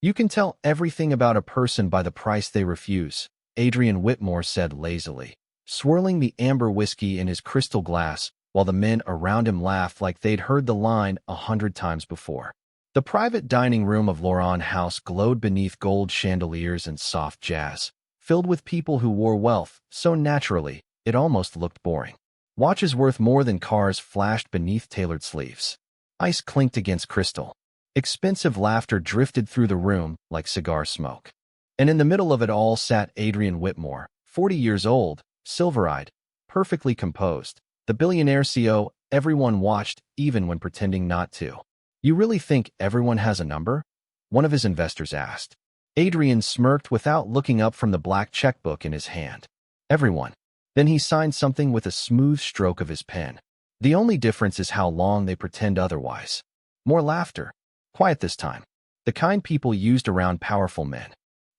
You can tell everything about a person by the price they refuse, Adrian Whitmore said lazily, swirling the amber whiskey in his crystal glass while the men around him laughed like they'd heard the line 100 times before. The private dining room of Lauron House glowed beneath gold chandeliers and soft jazz, filled with people who wore wealth so naturally it almost looked boring. Watches worth more than cars flashed beneath tailored sleeves. Ice clinked against crystal. Expensive laughter drifted through the room like cigar smoke. And in the middle of it all sat Adrian Whitmore, 40 years old, silver-eyed, perfectly composed. The billionaire CEO everyone watched even when pretending not to. You really think everyone has a number? One of his investors asked. Adrian smirked without looking up from the black checkbook in his hand. Everyone. Then he signed something with a smooth stroke of his pen. The only difference is how long they pretend otherwise. More laughter. Quiet this time. The kind people used around powerful men.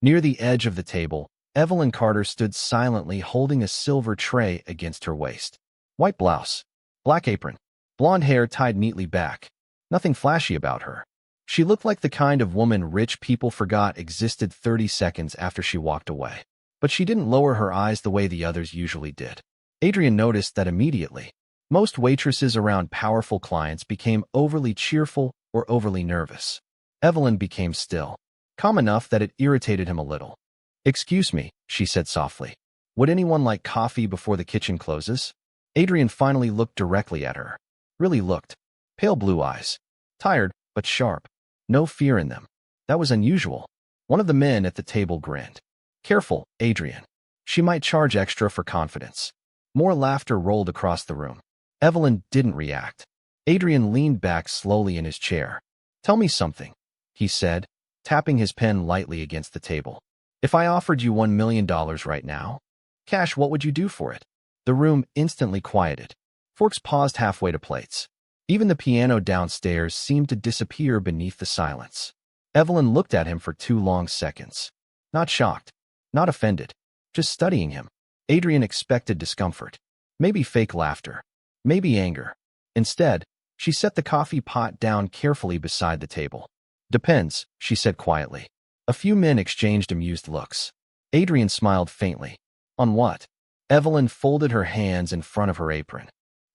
Near the edge of the table, Evelyn Carter stood silently holding a silver tray against her waist. White blouse. Black apron. Blonde hair tied neatly back. Nothing flashy about her. She looked like the kind of woman rich people forgot existed 30 seconds after she walked away. But she didn't lower her eyes the way the others usually did. Adrian noticed that immediately. Most waitresses around powerful clients became overly cheerful or overly nervous. Evelyn became still, calm enough that it irritated him a little. "Excuse me," she said softly. "Would anyone like coffee before the kitchen closes?" Adrian finally looked directly at her. Really looked. Pale blue eyes. Tired, but sharp. No fear in them. That was unusual. One of the men at the table grinned. "Careful, Adrian. She might charge extra for confidence." More laughter rolled across the room. Evelyn didn't react. Adrian leaned back slowly in his chair. "Tell me something," he said, tapping his pen lightly against the table. "If I offered you $1 million right now, cash, what would you do for it?" The room instantly quieted. Forks paused halfway to plates. Even the piano downstairs seemed to disappear beneath the silence. Evelyn looked at him for 2 long seconds. Not shocked. Not offended. Just studying him. Adrian expected discomfort. Maybe fake laughter. Maybe anger. Instead, she set the coffee pot down carefully beside the table. "Depends," she said quietly. A few men exchanged amused looks. Adrian smiled faintly. "On what?" Evelyn folded her hands in front of her apron.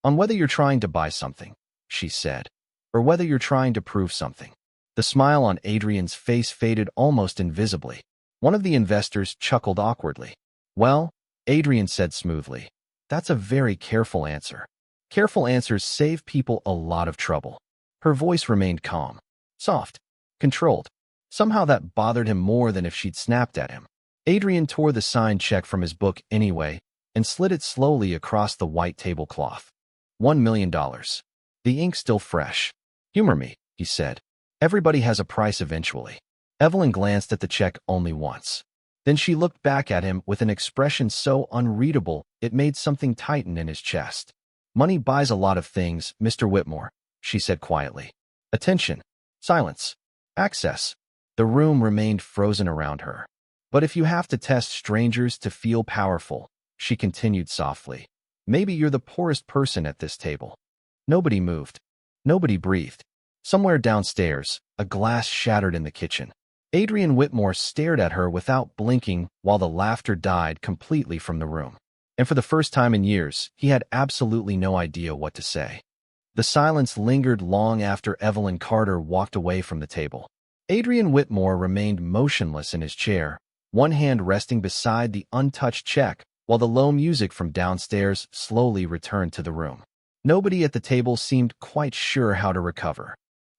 "On whether you're trying to buy something," she said, "or whether you're trying to prove something." The smile on Adrian's face faded almost invisibly. One of the investors chuckled awkwardly. "Well," Adrian said smoothly, "that's a very careful answer. Careful answers save people a lot of trouble." Her voice remained calm, soft, controlled. Somehow that bothered him more than if she'd snapped at him. Adrian tore the signed check from his book anyway and slid it slowly across the white tablecloth. $1 million. The ink still fresh. "Humor me," he said. "Everybody has a price eventually." Evelyn glanced at the check only once. Then she looked back at him with an expression so unreadable it made something tighten in his chest. "Money buys a lot of things, Mr. Whitmore," she said quietly. "Attention. Silence. Access." The room remained frozen around her. "But if you have to test strangers to feel powerful," she continued softly, "maybe you're the poorest person at this table." Nobody moved. Nobody breathed. Somewhere downstairs, a glass shattered in the kitchen. Adrian Whitmore stared at her without blinking while the laughter died completely from the room. And for the first time in years, he had absolutely no idea what to say. The silence lingered long after Evelyn Carter walked away from the table. Adrian Whitmore remained motionless in his chair, one hand resting beside the untouched check, while the low music from downstairs slowly returned to the room. Nobody at the table seemed quite sure how to recover.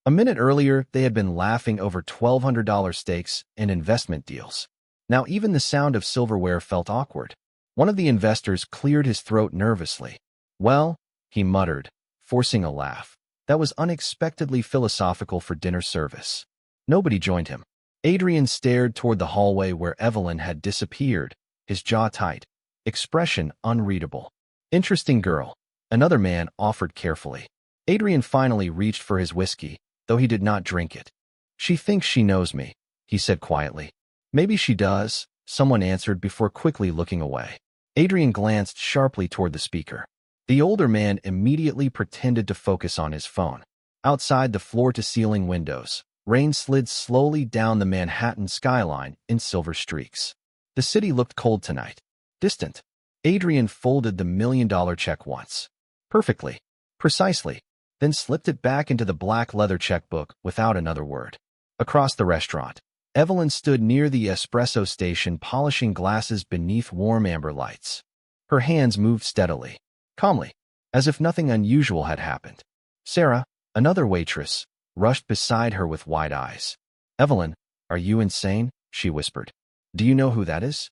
A minute earlier, they had been laughing over $1,200 stakes and investment deals. Now even the sound of silverware felt awkward. One of the investors cleared his throat nervously. "Well," he muttered, forcing a laugh. That was unexpectedly philosophical for dinner service. Nobody joined him. Adrian stared toward the hallway where Evelyn had disappeared, his jaw tight, expression unreadable. "Interesting girl," another man offered carefully. Adrian finally reached for his whiskey, though he did not drink it. "She thinks she knows me," he said quietly. "Maybe she does," someone answered before quickly looking away. Adrian glanced sharply toward the speaker. The older man immediately pretended to focus on his phone. Outside the floor-to-ceiling windows, Rain slid slowly down the Manhattan skyline in silver streaks. The city looked cold tonight. Distant. Adrian folded the $1,000,000 check once. Perfectly. Precisely. Then slipped it back into the black leather checkbook without another word. Across the restaurant, Evelyn stood near the espresso station polishing glasses beneath warm amber lights. Her hands moved steadily, calmly, as if nothing unusual had happened. Sarah, another waitress, rushed beside her with wide eyes. "Evelyn, are you insane?" she whispered. "Do you know who that is?"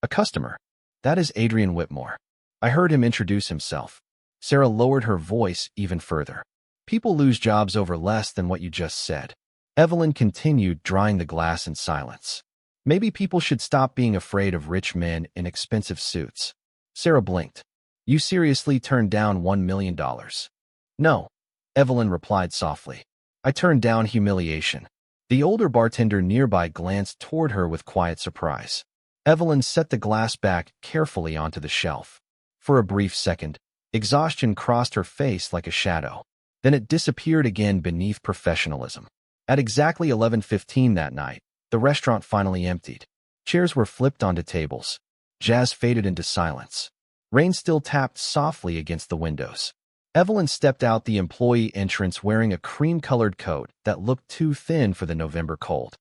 "A customer. That is Adrian Whitmore. I heard him introduce himself." Sarah lowered her voice even further. "People lose jobs over less than what you just said." Evelyn continued, drying the glass in silence. "Maybe people should stop being afraid of rich men in expensive suits." Sarah blinked. "You seriously turned down $1,000,000? "No," Evelyn replied softly. "I turned down humiliation." The older bartender nearby glanced toward her with quiet surprise. Evelyn set the glass back carefully onto the shelf. For a brief second, exhaustion crossed her face like a shadow. Then it disappeared again beneath professionalism. At exactly 11:15 that night, the restaurant finally emptied. Chairs were flipped onto tables. Jazz faded into silence. Rain still tapped softly against the windows. Evelyn stepped out the employee entrance wearing a cream-colored coat that looked too thin for the November cold.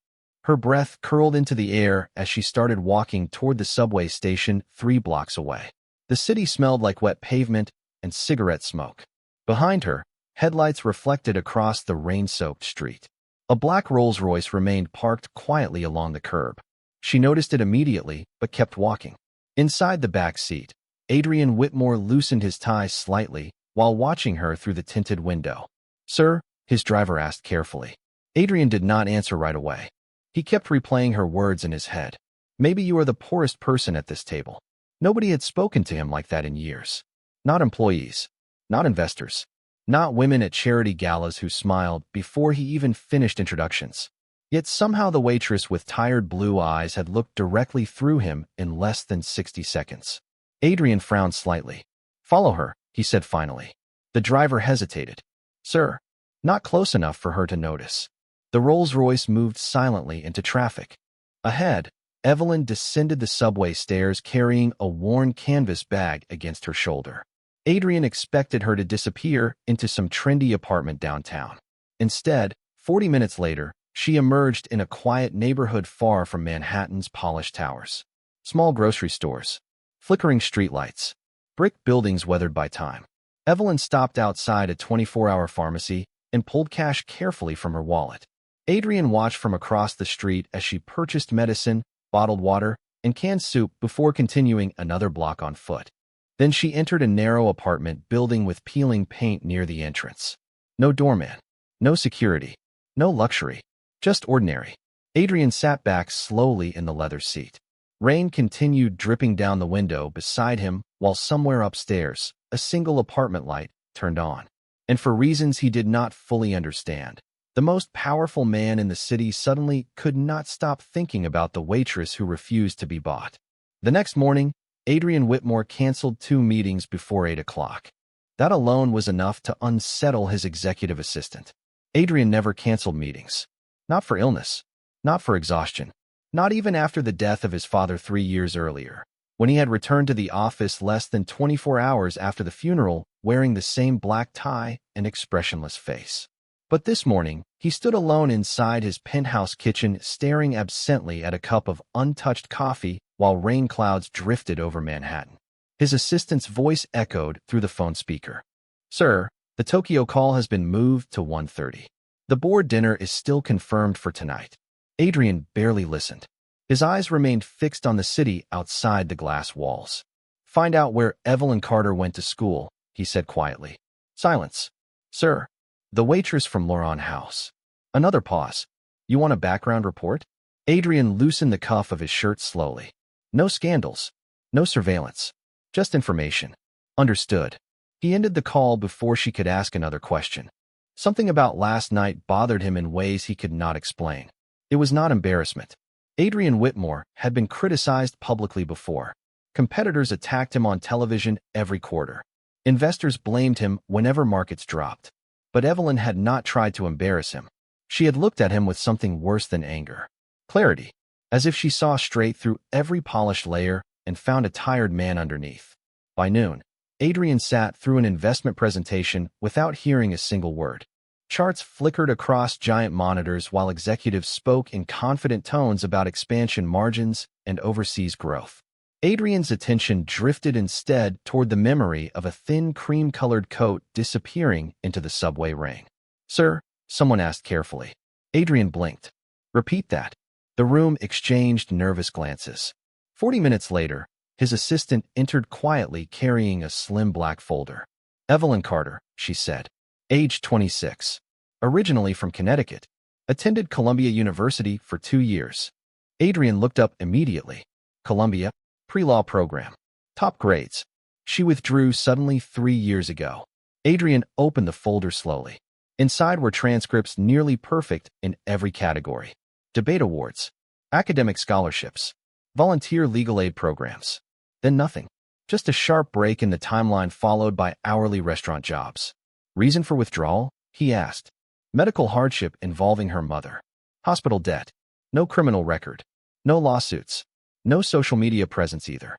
Her breath curled into the air as she started walking toward the subway station 3 blocks away. The city smelled like wet pavement and cigarette smoke. Behind her, headlights reflected across the rain-soaked street. A black Rolls-Royce remained parked quietly along the curb. She noticed it immediately, but kept walking. Inside the back seat, Adrian Whitmore loosened his tie slightly while watching her through the tinted window. "Sir?" his driver asked carefully. Adrian did not answer right away. He kept replaying her words in his head. "Maybe you are the poorest person at this table." Nobody had spoken to him like that in years. Not employees. Not investors. Not women at charity galas who smiled before he even finished introductions. Yet somehow the waitress with tired blue eyes had looked directly through him in less than 60 seconds. Adrian frowned slightly. "Follow her," he said finally. The driver hesitated. "Sir." Not close enough for her to notice. The Rolls-Royce moved silently into traffic. Ahead, Evelyn descended the subway stairs carrying a worn canvas bag against her shoulder. Adrian expected her to disappear into some trendy apartment downtown. Instead, 40 minutes later, she emerged in a quiet neighborhood far from Manhattan's polished towers. Small grocery stores, flickering streetlights, brick buildings weathered by time. Evelyn stopped outside a 24-hour pharmacy and pulled cash carefully from her wallet. Adrian watched from across the street as she purchased medicine, bottled water, and canned soup before continuing another block on foot. Then she entered a narrow apartment building with peeling paint near the entrance. No doorman, no security, no luxury, just ordinary. Adrian sat back slowly in the leather seat. Rain continued dripping down the window beside him while somewhere upstairs, a single apartment light turned on. And for reasons he did not fully understand, the most powerful man in the city suddenly could not stop thinking about the waitress who refused to be bought. The next morning, Adrian Whitmore canceled 2 meetings before 8 o'clock. That alone was enough to unsettle his executive assistant. Adrian never canceled meetings. Not for illness. Not for exhaustion. Not even after the death of his father 3 years earlier, when he had returned to the office less than 24 hours after the funeral, wearing the same black tie and expressionless face. But this morning, he stood alone inside his penthouse kitchen staring absently at a cup of untouched coffee while rain clouds drifted over Manhattan. His assistant's voice echoed through the phone speaker. "Sir, the Tokyo call has been moved to 1:30. The board dinner is still confirmed for tonight." Adrian barely listened. His eyes remained fixed on the city outside the glass walls. "Find out where Evelyn Carter went to school," he said quietly. Silence. "Sir." The waitress from Loran House. Another pause. "You want a background report?" Adrian loosened the cuff of his shirt slowly. "No scandals. No surveillance. Just information." "Understood." He ended the call before she could ask another question. Something about last night bothered him in ways he could not explain. It was not embarrassment. Adrian Whitmore had been criticized publicly before. Competitors attacked him on television every quarter. Investors blamed him whenever markets dropped. But Evelyn had not tried to embarrass him. She had looked at him with something worse than anger. Clarity, as if she saw straight through every polished layer and found a tired man underneath. By noon, Adrian sat through an investment presentation without hearing a single word. Charts flickered across giant monitors while executives spoke in confident tones about expansion margins and overseas growth. Adrian's attention drifted instead toward the memory of a thin cream-colored coat disappearing into the subway ring. "Sir?" someone asked carefully. Adrian blinked. "Repeat that." The room exchanged nervous glances. 40 minutes later, his assistant entered quietly carrying a slim black folder. "Evelyn Carter," she said. Age 26. Originally from Connecticut. Attended Columbia University for 2 years. Adrian looked up immediately. Columbia? Pre-law program. Top grades. She withdrew suddenly 3 years ago. Adrian opened the folder slowly. Inside were transcripts nearly perfect in every category. Debate awards. Academic scholarships. Volunteer legal aid programs. Then nothing. Just a sharp break in the timeline followed by hourly restaurant jobs. Reason for withdrawal? He asked. Medical hardship involving her mother. Hospital debt. No criminal record. No lawsuits. No social media presence either.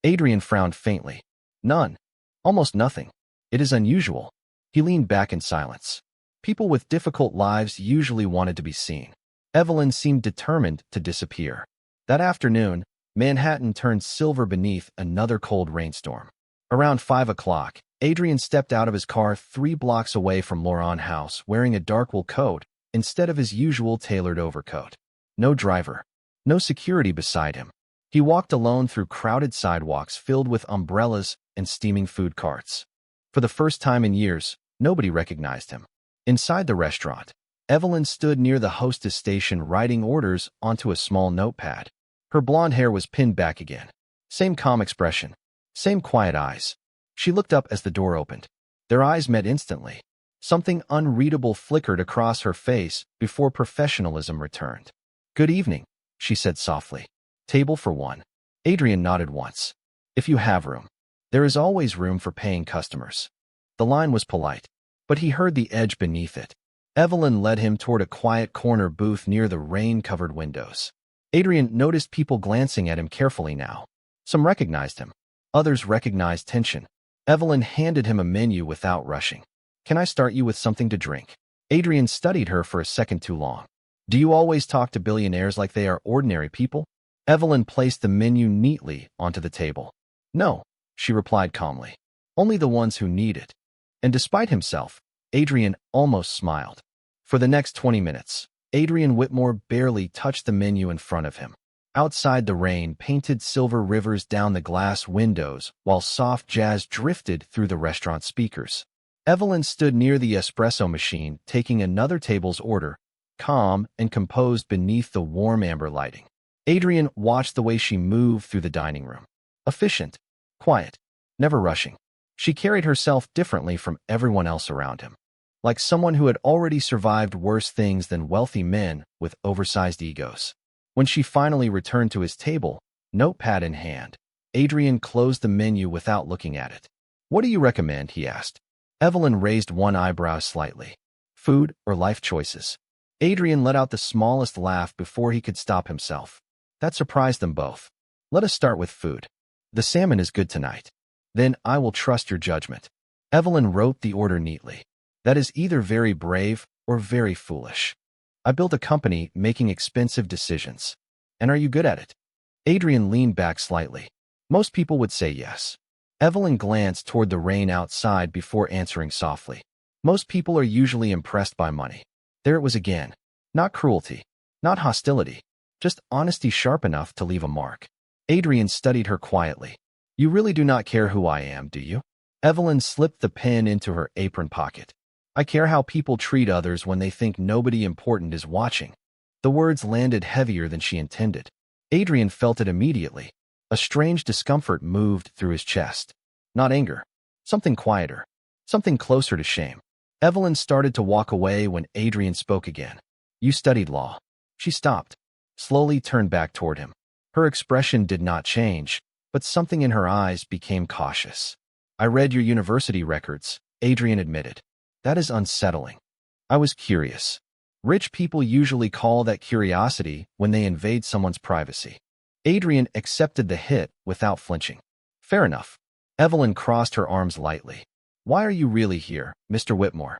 Adrian frowned faintly. None. Almost nothing. It is unusual. He leaned back in silence. People with difficult lives usually wanted to be seen. Evelyn seemed determined to disappear. That afternoon, Manhattan turned silver beneath another cold rainstorm. Around 5 o'clock, Adrian stepped out of his car 3 blocks away from Lauren House wearing a dark wool coat instead of his usual tailored overcoat. No driver. No security beside him. He walked alone through crowded sidewalks filled with umbrellas and steaming food carts. For the first time in years, nobody recognized him. Inside the restaurant, Evelyn stood near the hostess station writing orders onto a small notepad. Her blonde hair was pinned back again. Same calm expression. Same quiet eyes. She looked up as the door opened. Their eyes met instantly. Something unreadable flickered across her face before professionalism returned. "Good evening," she said softly. "Table for one." Adrian nodded once. "If you have room." There is always room for paying customers. The line was polite, but he heard the edge beneath it. Evelyn led him toward a quiet corner booth near the rain-covered windows. Adrian noticed people glancing at him carefully now. Some recognized him. Others recognized tension. Evelyn handed him a menu without rushing. "Can I start you with something to drink?" Adrian studied her for a second too long. "Do you always talk to billionaires like they are ordinary people?" Evelyn placed the menu neatly onto the table. "No," she replied calmly. "Only the ones who need it." And despite himself, Adrian almost smiled. For the next 20 minutes, Adrian Whitmore barely touched the menu in front of him. Outside, the rain painted silver rivers down the glass windows while soft jazz drifted through the restaurant speakers. Evelyn stood near the espresso machine, taking another table's order, calm and composed beneath the warm amber lighting. Adrian watched the way she moved through the dining room. Efficient, quiet, never rushing. She carried herself differently from everyone else around him, like someone who had already survived worse things than wealthy men with oversized egos. When she finally returned to his table, notepad in hand, Adrian closed the menu without looking at it. "What do you recommend?" he asked. Evelyn raised one eyebrow slightly. "Food or life choices?" Adrian let out the smallest laugh before he could stop himself. That surprised them both. "Let us start with food. The salmon is good tonight." "Then I will trust your judgment." Evelyn wrote the order neatly. "That is either very brave or very foolish. I built a company making expensive decisions. And are you good at it?" Adrian leaned back slightly. "Most people would say yes." Evelyn glanced toward the rain outside before answering softly. "Most people are usually impressed by money." There it was again. Not cruelty, not hostility, just honesty sharp enough to leave a mark. Adrian studied her quietly. "You really do not care who I am, do you?" Evelyn slipped the pen into her apron pocket. "I care how people treat others when they think nobody important is watching." The words landed heavier than she intended. Adrian felt it immediately. A strange discomfort moved through his chest. Not anger. Something quieter. Something closer to shame. Evelyn started to walk away when Adrian spoke again. "You studied law." She stopped, slowly turned back toward him. Her expression did not change, but something in her eyes became cautious. "I read your university records," Adrian admitted. "That is unsettling." "I was curious." Rich people usually call that curiosity when they invade someone's privacy. Adrian accepted the hit without flinching. Fair enough. Evelyn crossed her arms lightly. Why are you really here, Mr. Whitmore?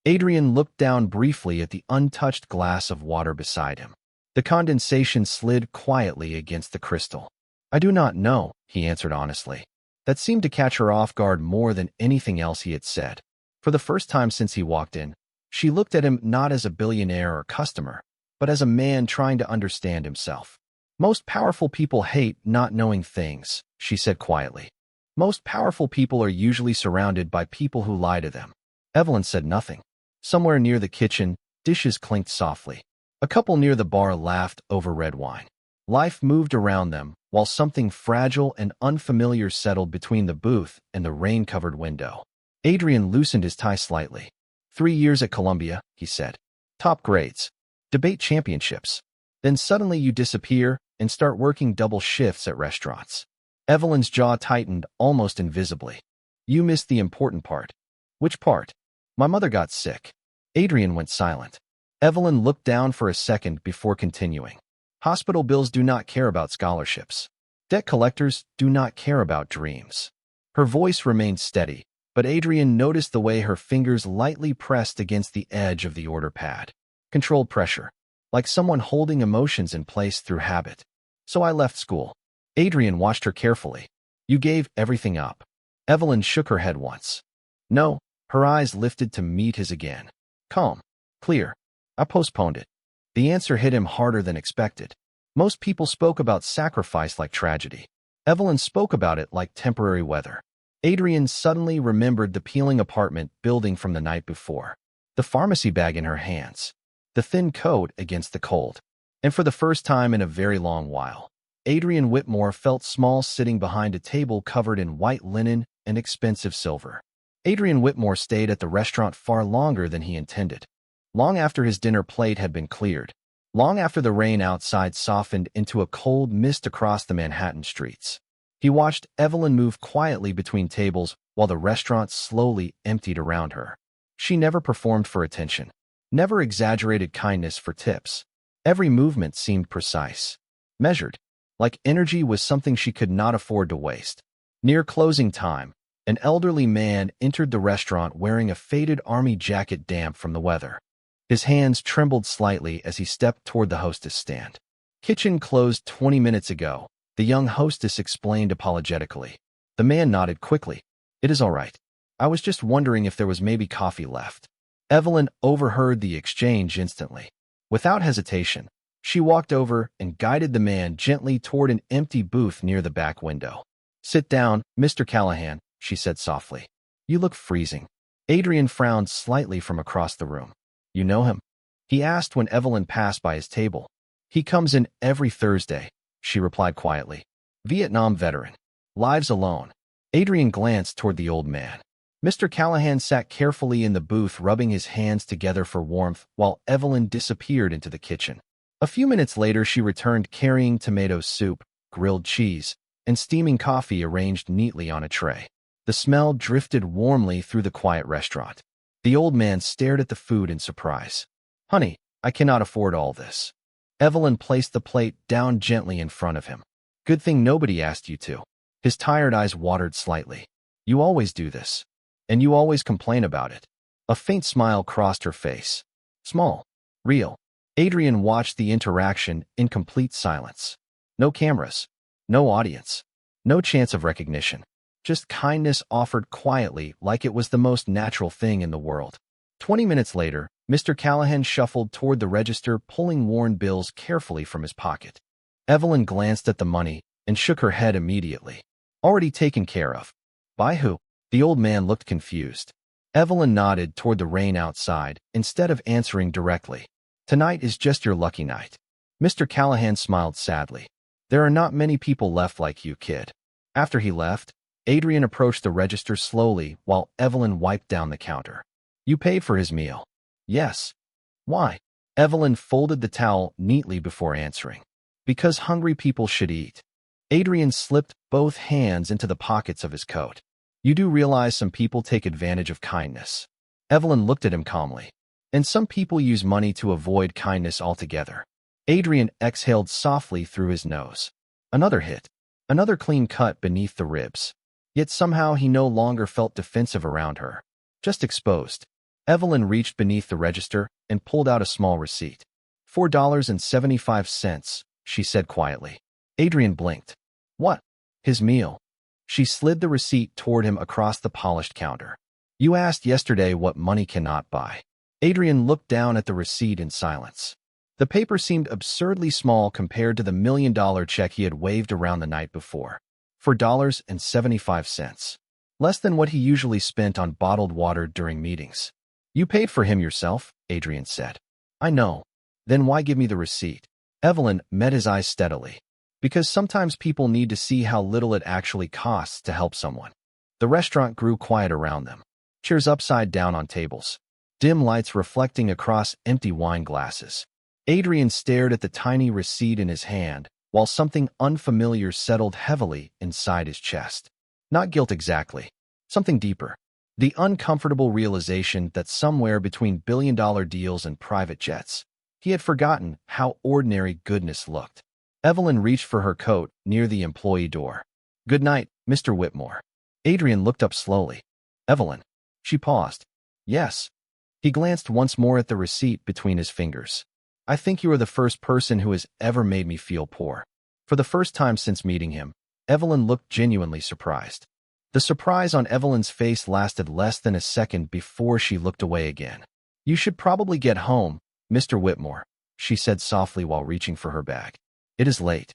Adrian looked down briefly at the untouched glass of water beside him. The condensation slid quietly against the crystal. I do not know, he answered honestly. That seemed to catch her off guard more than anything else he had said. For the first time since he walked in, she looked at him not as a billionaire or customer, but as a man trying to understand himself. Most powerful people hate not knowing things, she said quietly. Most powerful people are usually surrounded by people who lie to them. Evelyn said nothing. Somewhere near the kitchen, dishes clinked softly. A couple near the bar laughed over red wine. Life moved around them, while something fragile and unfamiliar settled between the booth and the rain-covered window. Adrian loosened his tie slightly. 3 years at Columbia, he said. Top grades. Debate championships. Then suddenly you disappear and start working double shifts at restaurants. Evelyn's jaw tightened almost invisibly. You missed the important part. Which part? My mother got sick. Adrian went silent. Evelyn looked down for a second before continuing. Hospital bills do not care about scholarships. Debt collectors do not care about dreams. Her voice remained steady, but Adrian noticed the way her fingers lightly pressed against the edge of the order pad. Controlled pressure, like someone holding emotions in place through habit. So I left school. Adrian watched her carefully. You gave everything up. Evelyn shook her head once. No, her eyes lifted to meet his again. Calm. Clear. I postponed it. The answer hit him harder than expected. Most people spoke about sacrifice like tragedy. Evelyn spoke about it like temporary weather. Adrian suddenly remembered the peeling apartment building from the night before. The pharmacy bag in her hands. The thin coat against the cold. And for the first time in a very long while, Adrian Whitmore felt small sitting behind a table covered in white linen and expensive silver. Adrian Whitmore stayed at the restaurant far longer than he intended. Long after his dinner plate had been cleared. Long after the rain outside softened into a cold mist across the Manhattan streets. He watched Evelyn move quietly between tables while the restaurant slowly emptied around her. She never performed for attention. Never exaggerated kindness for tips. Every movement seemed precise. Measured. Like energy was something she could not afford to waste. Near closing time, an elderly man entered the restaurant wearing a faded army jacket damp from the weather. His hands trembled slightly as he stepped toward the hostess stand. Kitchen closed 20 minutes ago, the young hostess explained apologetically. The man nodded quickly. It is all right. I was just wondering if there was maybe coffee left. Evelyn overheard the exchange instantly. Without hesitation, she walked over and guided the man gently toward an empty booth near the back window. Sit down, Mr. Callahan, she said softly. You look freezing. Adrian frowned slightly from across the room. You know him? He asked when Evelyn passed by his table. He comes in every Thursday, she replied quietly. Vietnam veteran. Lives alone. Adrian glanced toward the old man. Mr. Callahan sat carefully in the booth rubbing his hands together for warmth while Evelyn disappeared into the kitchen. A few minutes later she returned carrying tomato soup, grilled cheese, and steaming coffee arranged neatly on a tray. The smell drifted warmly through the quiet restaurant. The old man stared at the food in surprise. Honey, I cannot afford all this. Evelyn placed the plate down gently in front of him. Good thing nobody asked you to. His tired eyes watered slightly. You always do this. And you always complain about it. A faint smile crossed her face. Small. Real. Adrian watched the interaction in complete silence. No cameras. No audience. No chance of recognition. Just kindness offered quietly like it was the most natural thing in the world. 20 minutes later, Mr. Callahan shuffled toward the register pulling worn bills carefully from his pocket. Evelyn glanced at the money and shook her head immediately. Already taken care of. By who? The old man looked confused. Evelyn nodded toward the rain outside instead of answering directly. Tonight is just your lucky night. Mr. Callahan smiled sadly. There are not many people left like you, kid. After he left, Adrian approached the register slowly while Evelyn wiped down the counter. You paid for his meal. Yes. Why? Evelyn folded the towel neatly before answering. Because hungry people should eat. Adrian slipped both hands into the pockets of his coat. You do realize some people take advantage of kindness. Evelyn looked at him calmly. And some people use money to avoid kindness altogether. Adrian exhaled softly through his nose. Another hit. Another clean cut beneath the ribs. Yet somehow he no longer felt defensive around her. Just exposed. Evelyn reached beneath the register and pulled out a small receipt. $4.75, she said quietly. Adrian blinked. What? His meal. She slid the receipt toward him across the polished counter. You asked yesterday what money cannot buy. Adrian looked down at the receipt in silence. The paper seemed absurdly small compared to the $1 million check he had waved around the night before. $4.75. Less than what he usually spent on bottled water during meetings. You paid for him yourself, Adrian said. I know. Then why give me the receipt? Evelyn met his eyes steadily. Because sometimes people need to see how little it actually costs to help someone. The restaurant grew quiet around them. Chairs upside down on tables. Dim lights reflecting across empty wine glasses. Adrian stared at the tiny receipt in his hand, while something unfamiliar settled heavily inside his chest. Not guilt exactly. Something deeper. The uncomfortable realization that somewhere between billion-dollar deals and private jets, he had forgotten how ordinary goodness looked. Evelyn reached for her coat near the employee door. Good night, Mr. Whitmore. Adrian looked up slowly. Evelyn. She paused. Yes. He glanced once more at the receipt between his fingers. I think you are the first person who has ever made me feel poor. For the first time since meeting him, Evelyn looked genuinely surprised. The surprise on Evelyn's face lasted less than a second before she looked away again. You should probably get home, Mr. Whitmore, she said softly while reaching for her bag. It is late.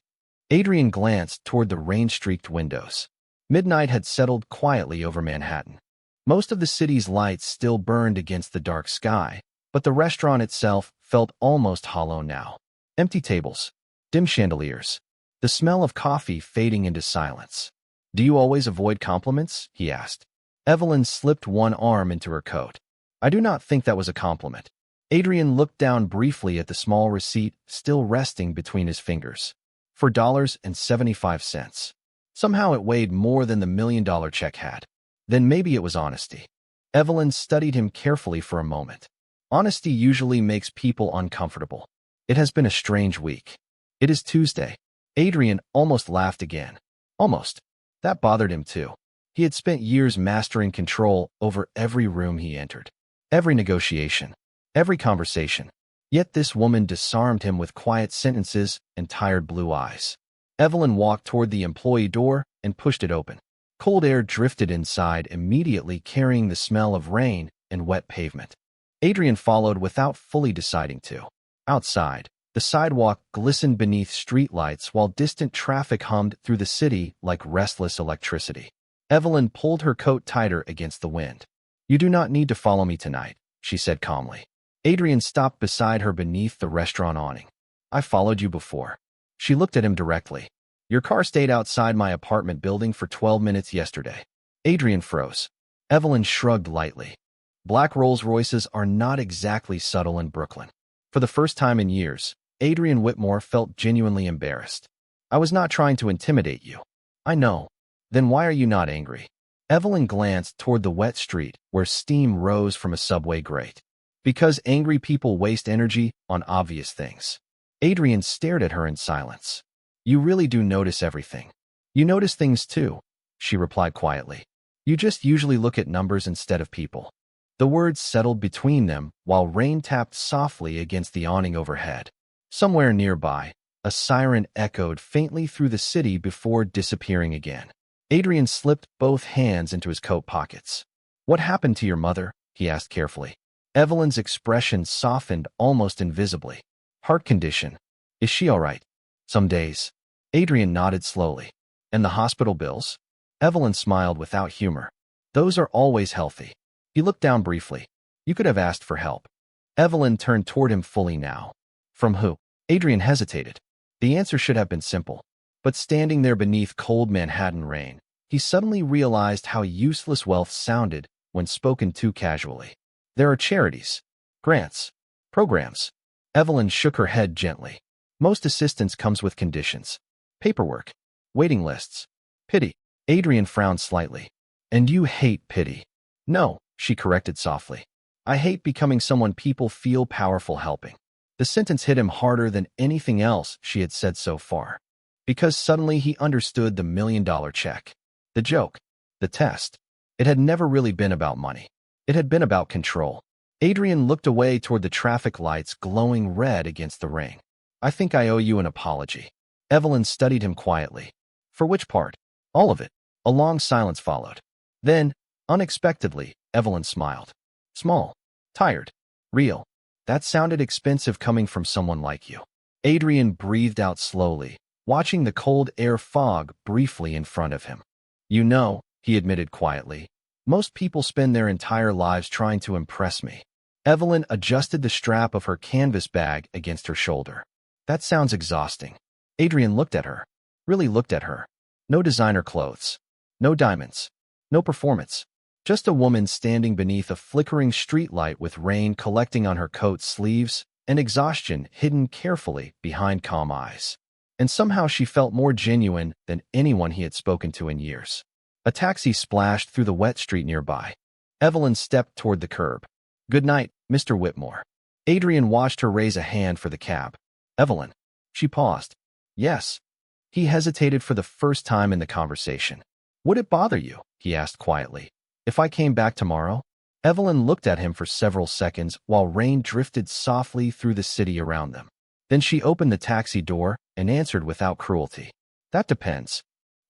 Adrian glanced toward the rain-streaked windows. Midnight had settled quietly over Manhattan. Most of the city's lights still burned against the dark sky, but the restaurant itself felt almost hollow now. Empty tables, dim chandeliers, the smell of coffee fading into silence. Do you always avoid compliments? He asked. Evelyn slipped one arm into her coat. I do not think that was a compliment. Adrian looked down briefly at the small receipt still resting between his fingers. $4.75. Somehow it weighed more than the $1 million check had. Then maybe it was honesty. Evelyn studied him carefully for a moment. Honesty usually makes people uncomfortable. It has been a strange week. It is Tuesday. Adrian almost laughed again. Almost. That bothered him too. He had spent years mastering control over every room he entered. Every negotiation. Every conversation. Yet this woman disarmed him with quiet sentences and tired blue eyes. Evelyn walked toward the employee door and pushed it open. Cold air drifted inside immediately, carrying the smell of rain and wet pavement. Adrian followed without fully deciding to. Outside, the sidewalk glistened beneath streetlights while distant traffic hummed through the city like restless electricity. Evelyn pulled her coat tighter against the wind. You do not need to follow me tonight, she said calmly. Adrian stopped beside her beneath the restaurant awning. I followed you before. She looked at him directly. Your car stayed outside my apartment building for 12 minutes yesterday. Adrian froze. Evelyn shrugged lightly. Black Rolls-Royces are not exactly subtle in Brooklyn. For the first time in years, Adrian Whitmore felt genuinely embarrassed. I was not trying to intimidate you. I know. Then why are you not angry? Evelyn glanced toward the wet street where steam rose from a subway grate. Because angry people waste energy on obvious things. Adrian stared at her in silence. You really do notice everything. You notice things too, she replied quietly. You just usually look at numbers instead of people. The words settled between them while rain tapped softly against the awning overhead. Somewhere nearby, a siren echoed faintly through the city before disappearing again. Adrian slipped both hands into his coat pockets. What happened to your mother? He asked carefully. Evelyn's expression softened almost invisibly. Heart condition. Is she all right? Some days. Adrian nodded slowly. And the hospital bills? Evelyn smiled without humor. Those are always healthy. He looked down briefly. You could have asked for help. Evelyn turned toward him fully now. From who? Adrian hesitated. The answer should have been simple. But standing there beneath cold Manhattan rain, he suddenly realized how useless wealth sounded when spoken too casually. There are charities, grants, programs. Evelyn shook her head gently. Most assistance comes with conditions. Paperwork, waiting lists, pity. Adrian frowned slightly. And you hate pity. No, she corrected softly. I hate becoming someone people feel powerful helping. The sentence hit him harder than anything else she had said so far, because suddenly he understood the $1,000,000 check. The joke, the test. It had never really been about money. It had been about control. Adrian looked away toward the traffic lights glowing red against the rain. I think I owe you an apology. Evelyn studied him quietly. For which part? All of it. A long silence followed. Then, unexpectedly, Evelyn smiled. Small, tired, real. That sounded expensive coming from someone like you. Adrian breathed out slowly, watching the cold air fog briefly in front of him. You know, he admitted quietly, most people spend their entire lives trying to impress me. Evelyn adjusted the strap of her canvas bag against her shoulder. That sounds exhausting. Adrian looked at her. Really looked at her. No designer clothes. No diamonds. No performance. Just a woman standing beneath a flickering streetlight with rain collecting on her coat sleeves and exhaustion hidden carefully behind calm eyes. And somehow she felt more genuine than anyone he had spoken to in years. A taxi splashed through the wet street nearby. Evelyn stepped toward the curb. Good night, Mr. Whitmore. Adrian watched her raise a hand for the cab. Evelyn. She paused. Yes. He hesitated for the first time in the conversation. Would it bother you, he asked quietly, if I came back tomorrow? Evelyn looked at him for several seconds while rain drifted softly through the city around them. Then she opened the taxi door and answered without cruelty. That depends.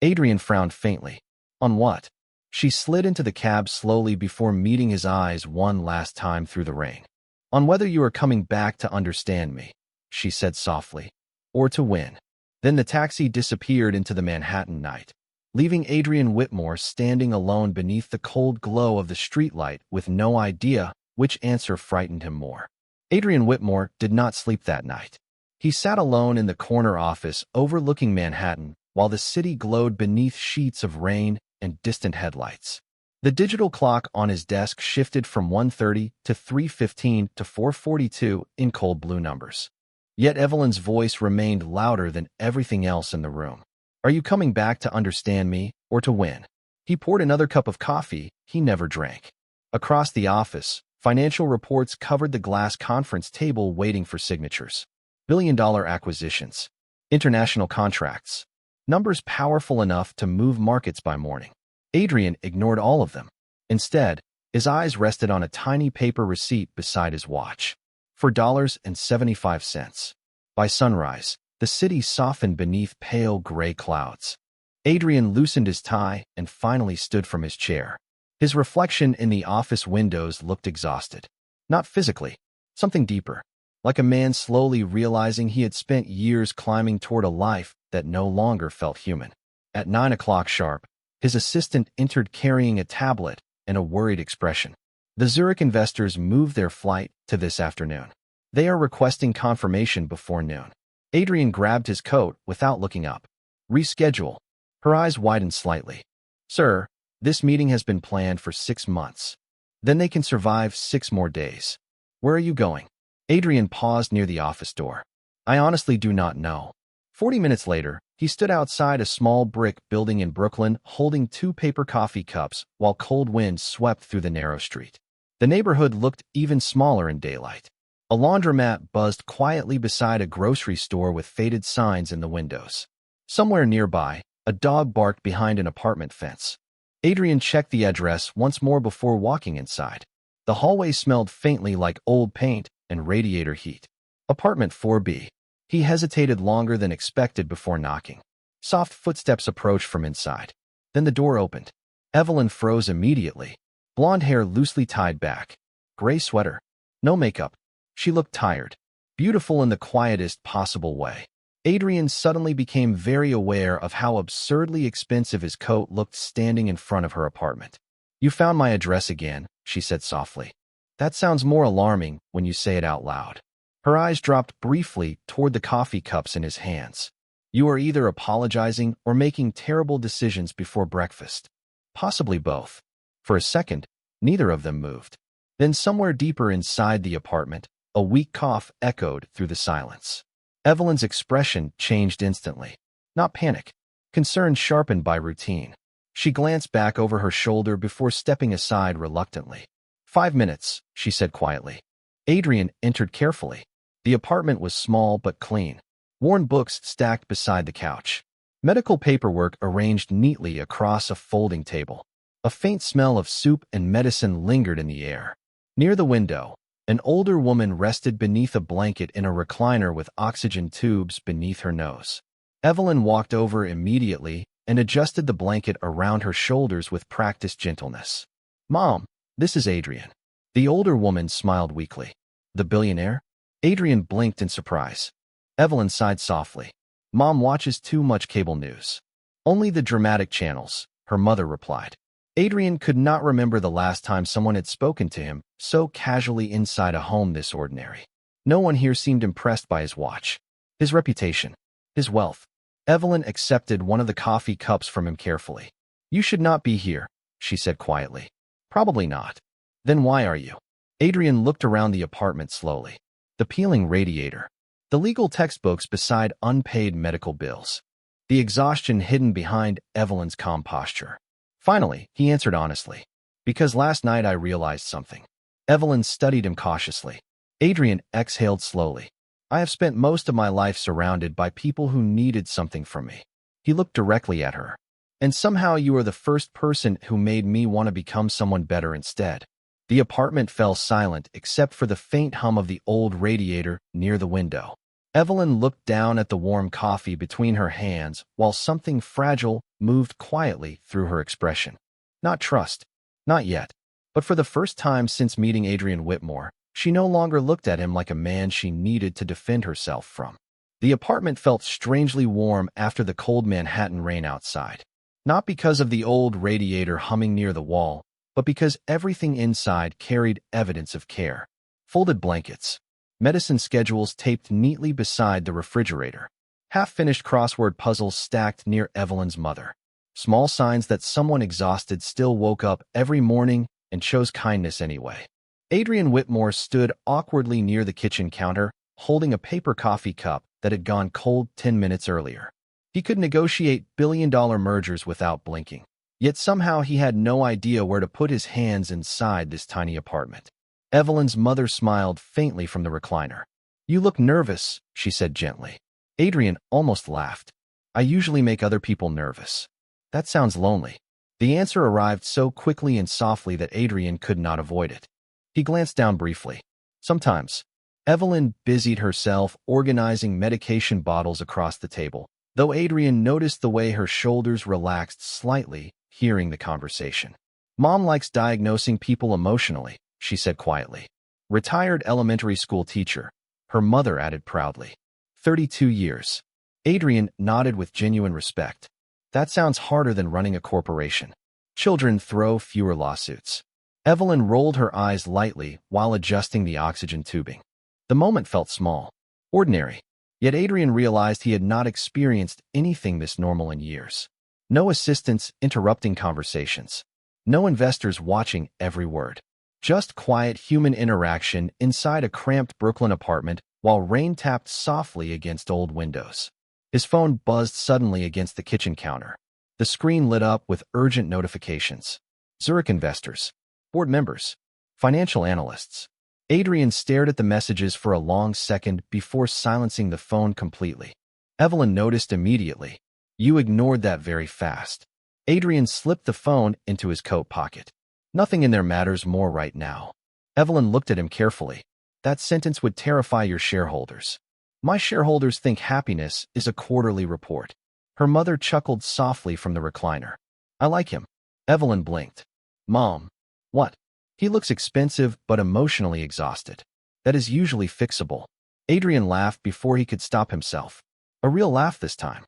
Adrian frowned faintly. On what? She slid into the cab slowly before meeting his eyes one last time through the rain. On whether you are coming back to understand me, she said softly, or to win. Then the taxi disappeared into the Manhattan night, leaving Adrian Whitmore standing alone beneath the cold glow of the streetlight with no idea which answer frightened him more. Adrian Whitmore did not sleep that night. He sat alone in the corner office overlooking Manhattan while the city glowed beneath sheets of rain and distant headlights. The digital clock on his desk shifted from 1:30 to 3:15 to 4:42 in cold blue numbers. Yet Evelyn's voice remained louder than everything else in the room. Are you coming back to understand me or to win? He poured another cup of coffee he never drank. Across the office, financial reports covered the glass conference table waiting for signatures. $1 billion acquisitions. International contracts. Numbers powerful enough to move markets by morning. Adrian ignored all of them. Instead, his eyes rested on a tiny paper receipt beside his watch. $4.75. By sunrise, the city softened beneath pale gray clouds. Adrian loosened his tie and finally stood from his chair. His reflection in the office windows looked exhausted. Not physically, something deeper. Like a man slowly realizing he had spent years climbing toward a life that no longer felt human. At 9 o'clock sharp, his assistant entered carrying a tablet and a worried expression. The Zurich investors moved their flight to this afternoon. They are requesting confirmation before noon. Adrian grabbed his coat without looking up. Reschedule. Her eyes widened slightly. Sir, this meeting has been planned for 6 months. Then they can survive 6 more days. Where are you going? Adrian paused near the office door. I honestly do not know. 40 minutes later, he stood outside a small brick building in Brooklyn holding 2 paper coffee cups while cold winds swept through the narrow street. The neighborhood looked even smaller in daylight. A laundromat buzzed quietly beside a grocery store with faded signs in the windows. Somewhere nearby, a dog barked behind an apartment fence. Adrian checked the address once more before walking inside. The hallway smelled faintly like old paint and radiator heat. Apartment 4B. He hesitated longer than expected before knocking. Soft footsteps approached from inside. Then the door opened. Evelyn froze immediately. Blonde hair loosely tied back. Gray sweater. No makeup. She looked tired. Beautiful in the quietest possible way. Adrian suddenly became very aware of how absurdly expensive his coat looked standing in front of her apartment. You found my address again, she said softly. That sounds more alarming when you say it out loud. Her eyes dropped briefly toward the coffee cups in his hands. You are either apologizing or making terrible decisions before breakfast. Possibly both. For a second, neither of them moved. Then somewhere deeper inside the apartment, a weak cough echoed through the silence. Evelyn's expression changed instantly. Not panic. Concern sharpened by routine. She glanced back over her shoulder before stepping aside reluctantly. 5 minutes, she said quietly. Adrian entered carefully. The apartment was small but clean. Worn books stacked beside the couch. Medical paperwork arranged neatly across a folding table. A faint smell of soup and medicine lingered in the air. Near the window, an older woman rested beneath a blanket in a recliner with oxygen tubes beneath her nose. Evelyn walked over immediately and adjusted the blanket around her shoulders with practiced gentleness. "Mom, this is Adrian." The older woman smiled weakly. "The billionaire?" Adrian blinked in surprise. Evelyn sighed softly. "Mom watches too much cable news." "Only the dramatic channels," her mother replied. Adrian could not remember the last time someone had spoken to him so casually inside a home this ordinary. No one here seemed impressed by his watch, his reputation, his wealth. Evelyn accepted one of the coffee cups from him carefully. "You should not be here," she said quietly. "Probably not." "Then why are you?" Adrian looked around the apartment slowly. The peeling radiator. The legal textbooks beside unpaid medical bills. The exhaustion hidden behind Evelyn's calm posture. Finally, he answered honestly. "Because last night I realized something." Evelyn studied him cautiously. Adrian exhaled slowly. "I have spent most of my life surrounded by people who needed something from me." He looked directly at her. "And somehow you are the first person who made me want to become someone better instead." The apartment fell silent except for the faint hum of the old radiator near the window. Evelyn looked down at the warm coffee between her hands while something fragile moved quietly through her expression. Not trust. Not yet. But for the first time since meeting Adrian Whitmore, she no longer looked at him like a man she needed to defend herself from. The apartment felt strangely warm after the cold Manhattan rain outside. Not because of the old radiator humming near the wall, but because everything inside carried evidence of care. Folded blankets. Medicine schedules taped neatly beside the refrigerator. Half-finished crossword puzzles stacked near Evelyn's mother. Small signs that someone exhausted still woke up every morning and chose kindness anyway. Adrian Whitmore stood awkwardly near the kitchen counter, holding a paper coffee cup that had gone cold 10 minutes earlier. He could negotiate billion-dollar mergers without blinking. Yet somehow he had no idea where to put his hands inside this tiny apartment. Evelyn's mother smiled faintly from the recliner. "You look nervous," she said gently. Adrian almost laughed. "I usually make other people nervous." "That sounds lonely." The answer arrived so quickly and softly that Adrian could not avoid it. He glanced down briefly. "Sometimes." Evelyn busied herself organizing medication bottles across the table, though Adrian noticed the way her shoulders relaxed slightly, hearing the conversation. "Mom likes diagnosing people emotionally," she said quietly. "Retired elementary school teacher," her mother added proudly. 32 years. Adrian nodded with genuine respect. "That sounds harder than running a corporation. Children throw fewer lawsuits." Evelyn rolled her eyes lightly while adjusting the oxygen tubing. The moment felt small, ordinary. Yet Adrian realized he had not experienced anything this normal in years. No assistants interrupting conversations. No investors watching every word. Just quiet human interaction inside a cramped Brooklyn apartment while rain tapped softly against old windows. His phone buzzed suddenly against the kitchen counter. The screen lit up with urgent notifications. Zurich investors, board members, financial analysts. Adrian stared at the messages for a long second before silencing the phone completely. Evelyn noticed immediately. "You ignored that very fast." Adrian slipped the phone into his coat pocket. "Nothing in there matters more right now." Evelyn looked at him carefully. "That sentence would terrify your shareholders." "My shareholders think happiness is a quarterly report." Her mother chuckled softly from the recliner. "I like him." Evelyn blinked. "Mom." "What?" "He looks expensive but emotionally exhausted." "That is usually fixable." Adrian laughed before he could stop himself. A real laugh this time.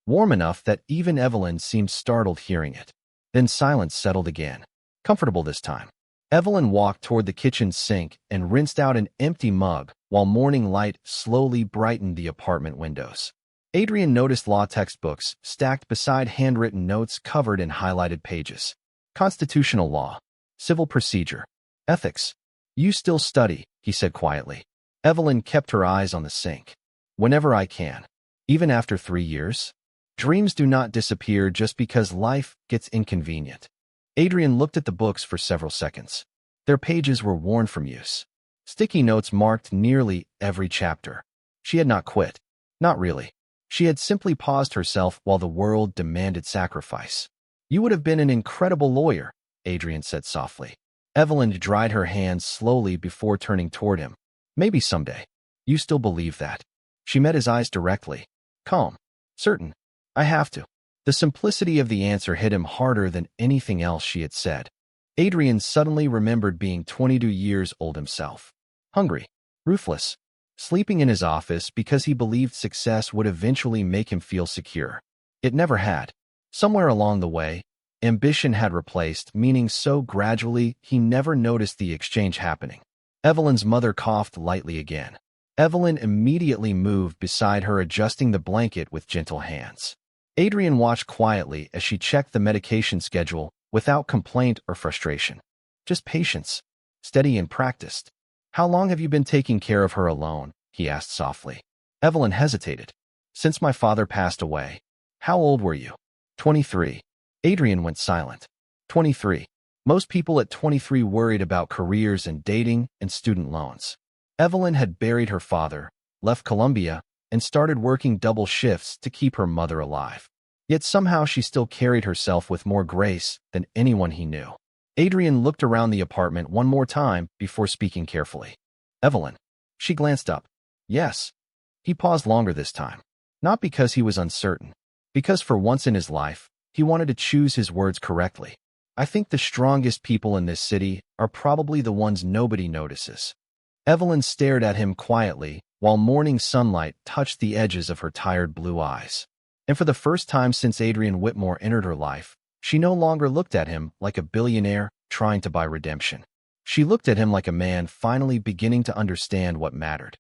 Warm enough that even Evelyn seemed startled hearing it. Then silence settled again. Comfortable this time. Evelyn walked toward the kitchen sink and rinsed out an empty mug while morning light slowly brightened the apartment windows. Adrian noticed law textbooks stacked beside handwritten notes covered in highlighted pages. Constitutional law, civil procedure, ethics. "You still study," he said quietly. Evelyn kept her eyes on the sink. "Whenever I can." "Even after 3 years?" "Dreams do not disappear just because life gets inconvenient." Adrian looked at the books for several seconds. Their pages were worn from use. Sticky notes marked nearly every chapter. She had not quit. Not really. She had simply paused herself while the world demanded sacrifice. You would have been an incredible lawyer, Adrian said softly. Evelyn dried her hands slowly before turning toward him. Maybe someday. You still believe that? She met his eyes directly. Calm. Certain. I have to. The simplicity of the answer hit him harder than anything else she had said. Adrian suddenly remembered being 22 years old himself. Hungry. Ruthless. Sleeping in his office because he believed success would eventually make him feel secure. It never had. Somewhere along the way, ambition had replaced meaning so gradually he never noticed the exchange happening. Evelyn's mother coughed lightly again. Evelyn immediately moved beside her, adjusting the blanket with gentle hands. Adrian watched quietly as she checked the medication schedule without complaint or frustration. Just patience. Steady and practiced. How long have you been taking care of her alone? He asked softly. Evelyn hesitated. Since my father passed away. How old were you? 23. Adrian went silent. 23. Most people at 23 worried about careers and dating and student loans. Evelyn had buried her father, left Columbia, and started working double shifts to keep her mother alive. Yet somehow she still carried herself with more grace than anyone he knew. Adrian looked around the apartment one more time before speaking carefully. Evelyn. She glanced up. Yes. He paused longer this time. Not because he was uncertain. Because for once in his life, he wanted to choose his words correctly. I think the strongest people in this city are probably the ones nobody notices. Evelyn stared at him quietly while morning sunlight touched the edges of her tired blue eyes. And for the first time since Adrian Whitmore entered her life, she no longer looked at him like a billionaire trying to buy redemption. She looked at him like a man finally beginning to understand what mattered.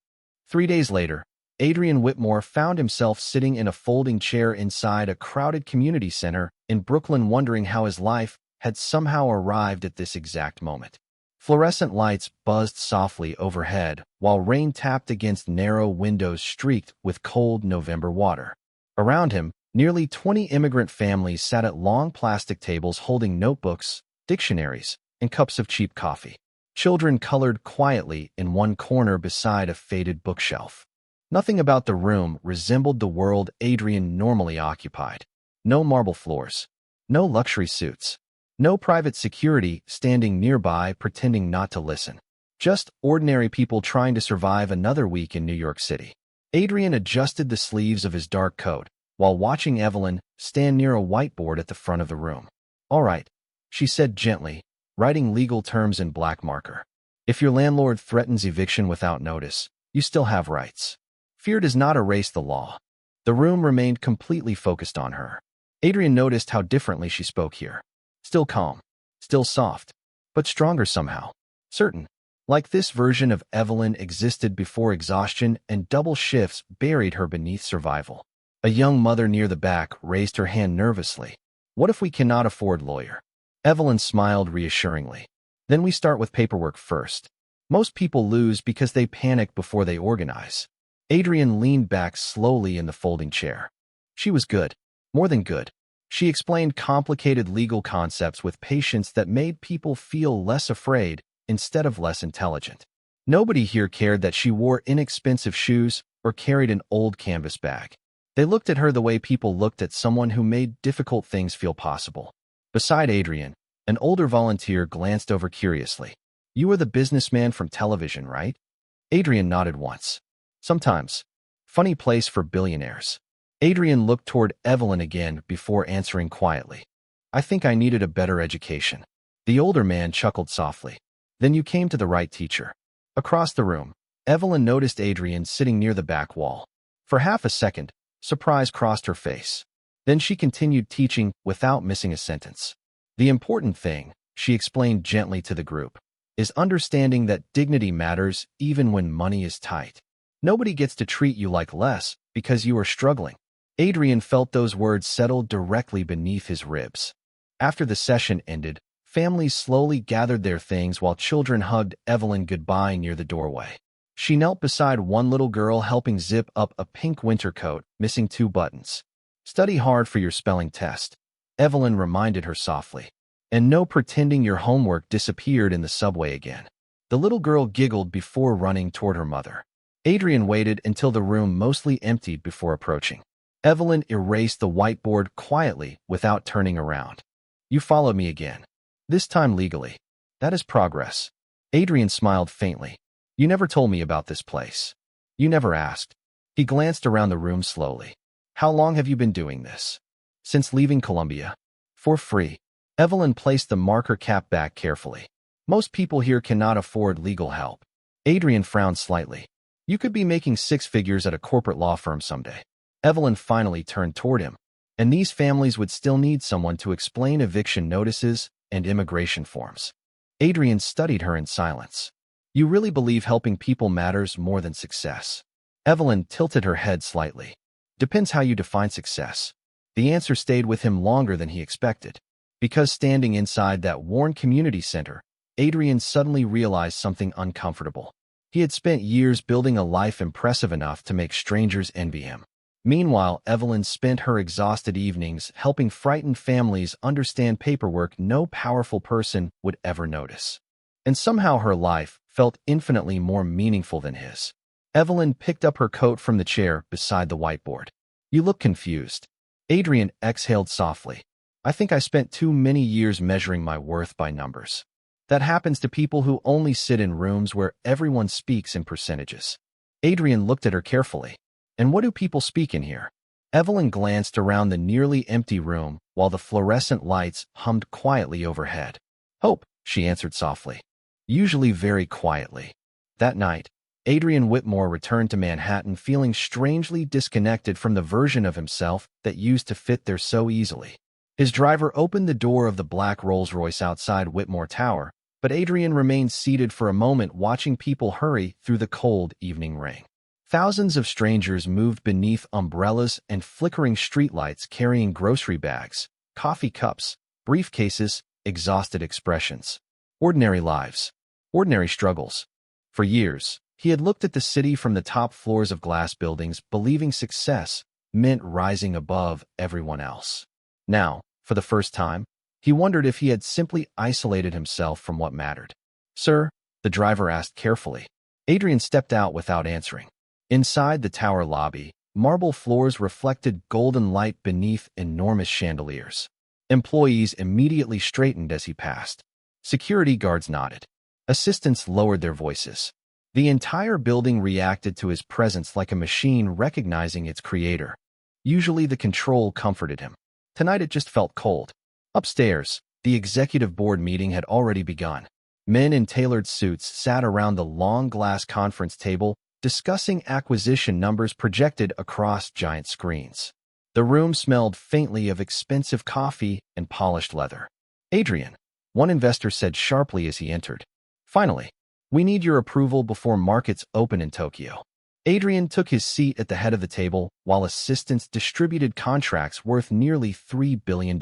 3 days later, Adrian Whitmore found himself sitting in a folding chair inside a crowded community center in Brooklyn, wondering how his life had somehow arrived at this exact moment. Fluorescent lights buzzed softly overhead, while rain tapped against narrow windows streaked with cold November water. Around him, nearly 20 immigrant families sat at long plastic tables holding notebooks, dictionaries, and cups of cheap coffee. Children colored quietly in one corner beside a faded bookshelf. Nothing about the room resembled the world Adrian normally occupied. No marble floors. No luxury suits. No private security standing nearby pretending not to listen. Just ordinary people trying to survive another week in New York City. Adrian adjusted the sleeves of his dark coat while watching Evelyn stand near a whiteboard at the front of the room. All right, she said gently, writing legal terms in black marker. If your landlord threatens eviction without notice, you still have rights. Fear does not erase the law. The room remained completely focused on her. Adrian noticed how differently she spoke here. Still calm, still soft, but stronger somehow. Certain. Like this version of Evelyn existed before exhaustion and double shifts buried her beneath survival. A young mother near the back raised her hand nervously. What if we cannot afford lawyer? Evelyn smiled reassuringly. Then we start with paperwork first. Most people lose because they panic before they organize. Adrian leaned back slowly in the folding chair. She was good. More than good. She explained complicated legal concepts with patience that made people feel less afraid instead of less intelligent. Nobody here cared that she wore inexpensive shoes or carried an old canvas bag. They looked at her the way people looked at someone who made difficult things feel possible. Beside Adrian, an older volunteer glanced over curiously. You are the businessman from television, right? Adrian nodded once. Sometimes. Funny place for billionaires. Adrian looked toward Evelyn again before answering quietly. I think I needed a better education. The older man chuckled softly. Then you came to the right teacher. Across the room, Evelyn noticed Adrian sitting near the back wall. For half a second, surprise crossed her face. Then she continued teaching without missing a sentence. The important thing, she explained gently to the group, is understanding that dignity matters even when money is tight. Nobody gets to treat you like less because you are struggling. Adrian felt those words settle directly beneath his ribs. After the session ended, families slowly gathered their things while children hugged Evelyn goodbye near the doorway. She knelt beside one little girl helping zip up a pink winter coat, missing 2 buttons. Study hard for your spelling test, Evelyn reminded her softly. And no pretending your homework disappeared in the subway again. The little girl giggled before running toward her mother. Adrian waited until the room mostly emptied before approaching. Evelyn erased the whiteboard quietly without turning around. You followed me again. This time legally. That is progress. Adrian smiled faintly. You never told me about this place. You never asked. He glanced around the room slowly. How long have you been doing this? Since leaving Columbia. For free. Evelyn placed the marker cap back carefully. Most people here cannot afford legal help. Adrian frowned slightly. You could be making six figures at a corporate law firm someday. Evelyn finally turned toward him. And these families would still need someone to explain eviction notices and immigration forms. Adrian studied her in silence. You really believe helping people matters more than success? Evelyn tilted her head slightly. Depends how you define success. The answer stayed with him longer than he expected. Because standing inside that worn community center, Adrian suddenly realized something uncomfortable. He had spent years building a life impressive enough to make strangers envy him. Meanwhile, Evelyn spent her exhausted evenings helping frightened families understand paperwork no powerful person would ever notice. And somehow her life felt infinitely more meaningful than his. Evelyn picked up her coat from the chair beside the whiteboard. You look confused. Adrian exhaled softly. I think I spent too many years measuring my worth by numbers. That happens to people who only sit in rooms where everyone speaks in percentages. Adrian looked at her carefully. And what do people speak in here? Evelyn glanced around the nearly empty room while the fluorescent lights hummed quietly overhead. Hope, she answered softly. Usually very quietly. That night, Adrian Whitmore returned to Manhattan feeling strangely disconnected from the version of himself that used to fit there so easily. His driver opened the door of the black Rolls-Royce outside Whitmore Tower, but Adrian remained seated for a moment watching people hurry through the cold evening rain. Thousands of strangers moved beneath umbrellas and flickering streetlights carrying grocery bags, coffee cups, briefcases, exhausted expressions. Ordinary lives. Ordinary struggles. For years, he had looked at the city from the top floors of glass buildings, believing success meant rising above everyone else. Now, for the first time, he wondered if he had simply isolated himself from what mattered. Sir, the driver asked carefully. Adrian stepped out without answering. Inside the tower lobby, marble floors reflected golden light beneath enormous chandeliers. Employees immediately straightened as he passed. Security guards nodded. Assistants lowered their voices. The entire building reacted to his presence like a machine recognizing its creator. Usually the control comforted him. Tonight it just felt cold. Upstairs, the executive board meeting had already begun. Men in tailored suits sat around the long glass conference table, discussing acquisition numbers projected across giant screens. The room smelled faintly of expensive coffee and polished leather. Adrian, one investor said sharply as he entered. Finally, we need your approval before markets open in Tokyo. Adrian took his seat at the head of the table while assistants distributed contracts worth nearly $3 billion.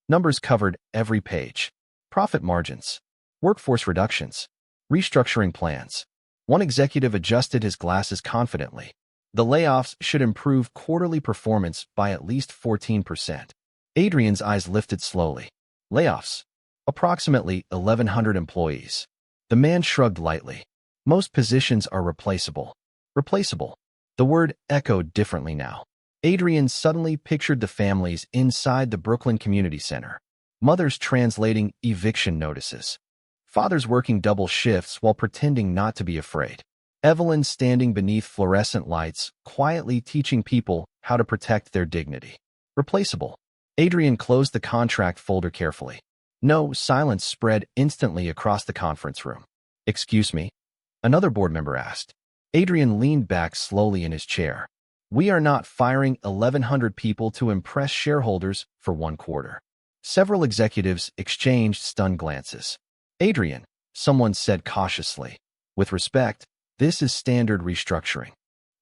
Numbers covered every page. Profit margins, workforce reductions, restructuring plans. One executive adjusted his glasses confidently. The layoffs should improve quarterly performance by at least 14%. Adrian's eyes lifted slowly. Layoffs. Approximately 1,100 employees. The man shrugged lightly. Most positions are replaceable. Replaceable. The word echoed differently now. Adrian suddenly pictured the families inside the Brooklyn Community Center. Mothers translating eviction notices. Fathers working double shifts while pretending not to be afraid. Evelyn standing beneath fluorescent lights, quietly teaching people how to protect their dignity. Replaceable. Adrian closed the contract folder carefully. No, silence spread instantly across the conference room. Excuse me? Another board member asked. Adrian leaned back slowly in his chair. We are not firing 1,100 people to impress shareholders for one quarter. Several executives exchanged stunned glances. Adrian, someone said cautiously. With respect, this is standard restructuring.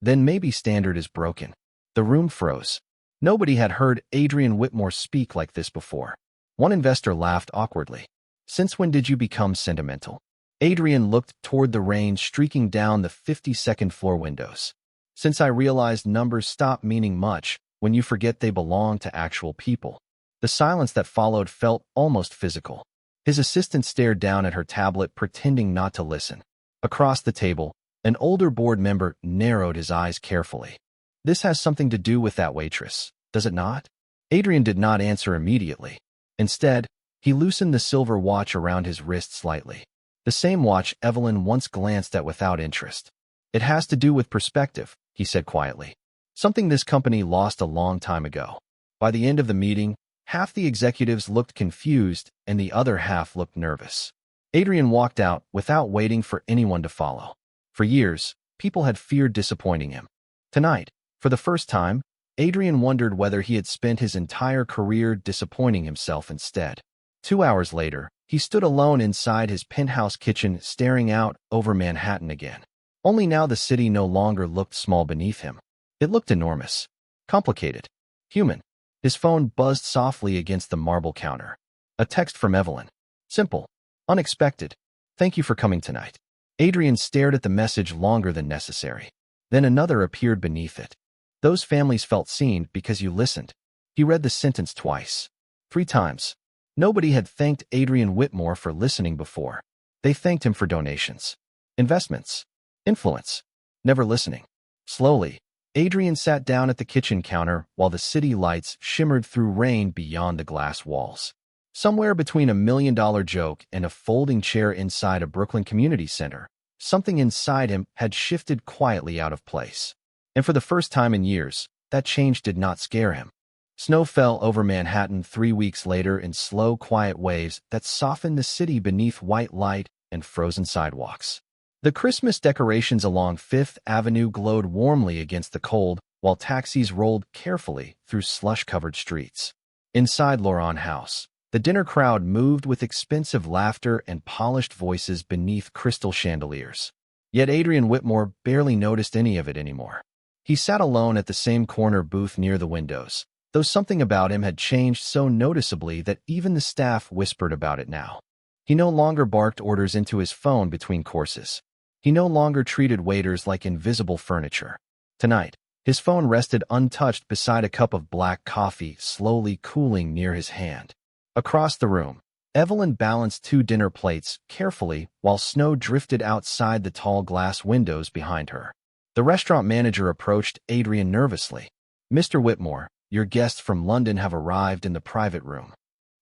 Then maybe standard is broken. The room froze. Nobody had heard Adrian Whitmore speak like this before. One investor laughed awkwardly. Since when did you become sentimental? Adrian looked toward the rain streaking down the 52nd floor windows. Since I realized numbers stop meaning much when you forget they belong to actual people. The silence that followed felt almost physical. His assistant stared down at her tablet, pretending not to listen. Across the table, an older board member narrowed his eyes carefully. "This has something to do with that waitress, does it not?" Adrian did not answer immediately. Instead, he loosened the silver watch around his wrist slightly. The same watch Evelyn once glanced at without interest. "It has to do with perspective," he said quietly. "Something this company lost a long time ago." By the end of the meeting, half the executives looked confused and the other half looked nervous. Adrian walked out without waiting for anyone to follow. For years, people had feared disappointing him. Tonight, for the first time, Adrian wondered whether he had spent his entire career disappointing himself instead. 2 hours later, he stood alone inside his penthouse kitchen, staring out over Manhattan again. Only now the city no longer looked small beneath him. It looked enormous, complicated, human. His phone buzzed softly against the marble counter. A text from Evelyn. Simple, unexpected. "Thank you for coming tonight." Adrian stared at the message longer than necessary. Then another appeared beneath it. "Those families felt seen because you listened." He read the sentence twice. 3 times. Nobody had thanked Adrian Whitmore for listening before. They thanked him for donations, investments, influence, never listening. Slowly, Adrian sat down at the kitchen counter while the city lights shimmered through rain beyond the glass walls. Somewhere between $1 million joke and a folding chair inside a Brooklyn community center, something inside him had shifted quietly out of place. And for the first time in years, that change did not scare him. Snow fell over Manhattan 3 weeks later in slow, quiet waves that softened the city beneath white light and frozen sidewalks. The Christmas decorations along Fifth Avenue glowed warmly against the cold, while taxis rolled carefully through slush-covered streets. Inside Lauren House, the dinner crowd moved with expensive laughter and polished voices beneath crystal chandeliers. Yet Adrian Whitmore barely noticed any of it anymore. He sat alone at the same corner booth near the windows, though something about him had changed so noticeably that even the staff whispered about it now. He no longer barked orders into his phone between courses. He no longer treated waiters like invisible furniture. Tonight, his phone rested untouched beside a cup of black coffee slowly cooling near his hand. Across the room, Evelyn balanced 2 dinner plates carefully while snow drifted outside the tall glass windows behind her. The restaurant manager approached Adrian nervously. "Mr. Whitmore, your guests from London have arrived in the private room."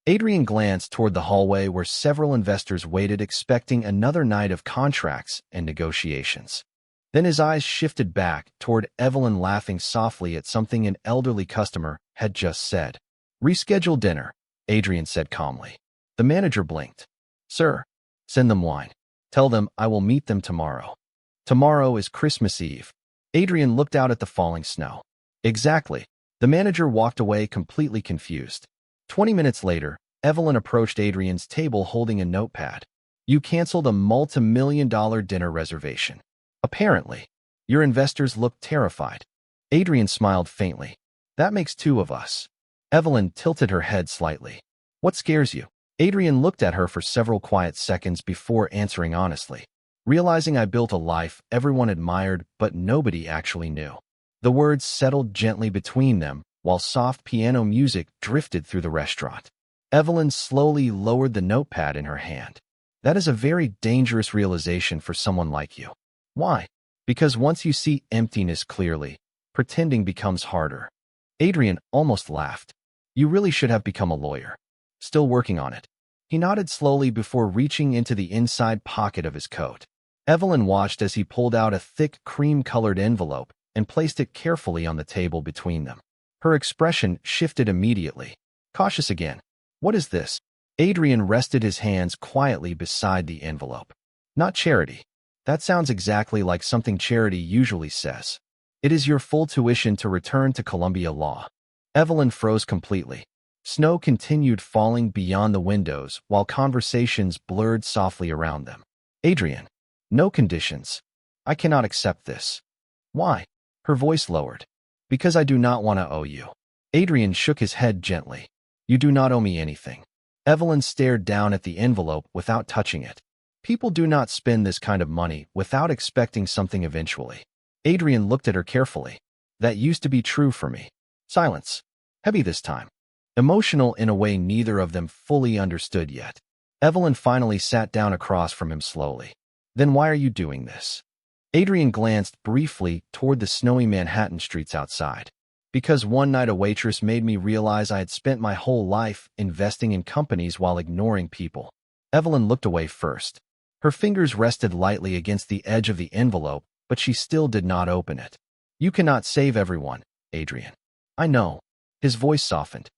Adrian glanced toward the hallway where several investors waited, expecting another night of contracts and negotiations. Then his eyes shifted back toward Evelyn, laughing softly at something an elderly customer had just said. "Reschedule dinner," Adrian said calmly. The manager blinked. "Sir, send them wine. Tell them I will meet them tomorrow." Tomorrow is Christmas Eve. Adrian looked out at the falling snow. Exactly. The manager walked away completely confused. 20 minutes later, Evelyn approached Adrian's table holding a notepad. "You canceled a multi-million-dollar dinner reservation. Apparently, your investors looked terrified." Adrian smiled faintly. "That makes 2 of us." Evelyn tilted her head slightly. "What scares you?" Adrian looked at her for several quiet seconds before answering honestly. "Realizing I built a life everyone admired but nobody actually knew." The words settled gently between them, while soft piano music drifted through the restaurant. Evelyn slowly lowered the notepad in her hand. "That is a very dangerous realization for someone like you." "Why?" "Because once you see emptiness clearly, pretending becomes harder." Adrian almost laughed. "You really should have become a lawyer." "Still working on it." He nodded slowly before reaching into the inside pocket of his coat. Evelyn watched as he pulled out a thick cream-colored envelope and placed it carefully on the table between them. Her expression shifted immediately. Cautious again. "What is this?" Adrian rested his hands quietly beside the envelope. "Not charity." "That sounds exactly like something charity usually says." "It is your full tuition to return to Columbia Law." Evelyn froze completely. Snow continued falling beyond the windows while conversations blurred softly around them. "Adrian, no conditions. I cannot accept this." "Why?" Her voice lowered. "Because I do not want to owe you." Adrian shook his head gently. "You do not owe me anything." Evelyn stared down at the envelope without touching it. "People do not spend this kind of money without expecting something eventually." Adrian looked at her carefully. "That used to be true for me." Silence. Heavy this time. Emotional in a way neither of them fully understood yet. Evelyn finally sat down across from him slowly. Then why are you doing this? Adrian glanced briefly toward the snowy Manhattan streets outside. Because one night a waitress made me realize I had spent my whole life investing in companies while ignoring people. Evelyn looked away first. Her fingers rested lightly against the edge of the envelope, but she still did not open it. You cannot save everyone, Adrian. I know. His voice softened.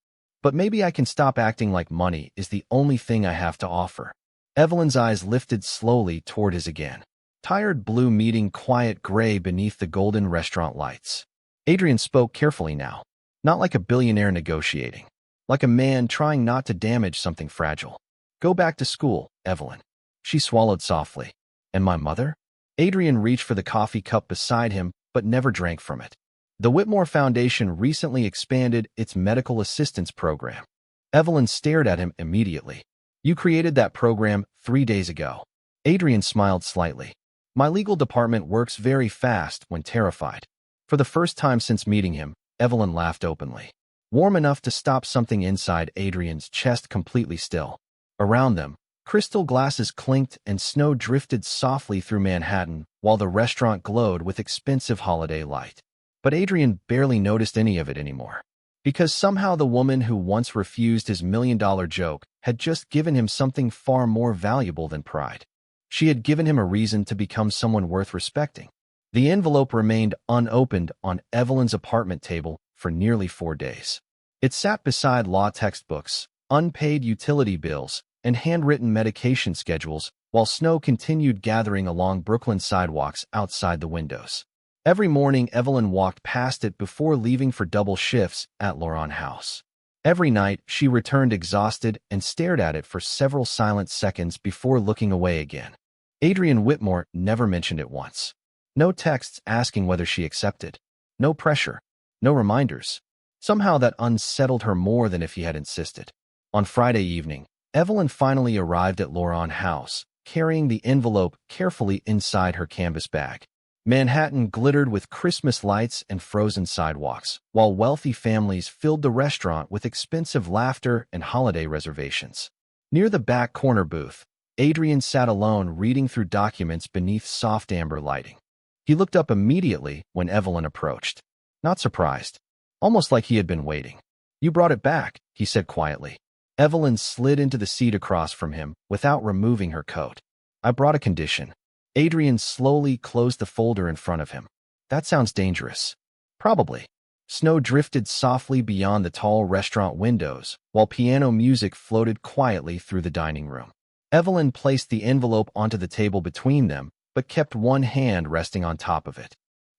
But maybe I can stop acting like money is the only thing I have to offer. Evelyn's eyes lifted slowly toward his again. Tired blue meeting quiet gray beneath the golden restaurant lights. Adrian spoke carefully now, not like a billionaire negotiating, like a man trying not to damage something fragile. Go back to school, Evelyn. She swallowed softly. And my mother? Adrian reached for the coffee cup beside him, but never drank from it. The Whitmore Foundation recently expanded its medical assistance program. Evelyn stared at him immediately. You created that program 3 days ago. Adrian smiled slightly. My legal department works very fast when terrified. For the first time since meeting him, Evelyn laughed openly. Warm enough to stop something inside Adrian's chest completely still. Around them, crystal glasses clinked and snow drifted softly through Manhattan while the restaurant glowed with expensive holiday light. But Adrian barely noticed any of it anymore. Because somehow the woman who once refused his $1,000,000 joke had just given him something far more valuable than pride. She had given him a reason to become someone worth respecting. The envelope remained unopened on Evelyn's apartment table for nearly 4 days. It sat beside law textbooks, unpaid utility bills, and handwritten medication schedules while snow continued gathering along Brooklyn sidewalks outside the windows. Every morning, Evelyn walked past it before leaving for double shifts at Laurent House. Every night, she returned exhausted and stared at it for several silent seconds before looking away again. Adrian Whitmore never mentioned it once. No texts asking whether she accepted. No pressure. No reminders. Somehow that unsettled her more than if he had insisted. On Friday evening, Evelyn finally arrived at Laurent House, carrying the envelope carefully inside her canvas bag. Manhattan glittered with Christmas lights and frozen sidewalks, while wealthy families filled the restaurant with expensive laughter and holiday reservations. Near the back corner booth, Adrian sat alone reading through documents beneath soft amber lighting. He looked up immediately when Evelyn approached. Not surprised. Almost like he had been waiting. You brought it back, he said quietly. Evelyn slid into the seat across from him without removing her coat. I brought a condition. Adrian slowly closed the folder in front of him. That sounds dangerous. Probably. Snow drifted softly beyond the tall restaurant windows, while piano music floated quietly through the dining room. Evelyn placed the envelope onto the table between them, but kept one hand resting on top of it.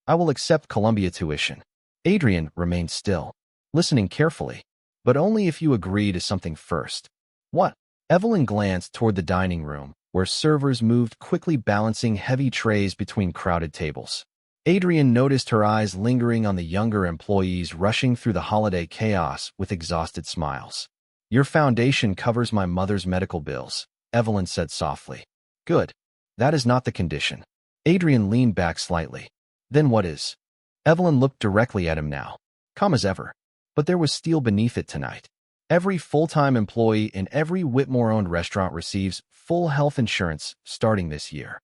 I will accept Columbia tuition. Adrian remained still, listening carefully, but only if you agree to something first. What? Evelyn glanced toward the dining room, where servers moved quickly balancing heavy trays between crowded tables. Adrian noticed her eyes lingering on the younger employees rushing through the holiday chaos with exhausted smiles. Your foundation covers my mother's medical bills, Evelyn said softly. Good. That is not the condition. Adrian leaned back slightly. Then what is? Evelyn looked directly at him now. Calm as ever. But there was steel beneath it tonight. Every full-time employee in every Whitmore-owned restaurant receives full health insurance starting this year.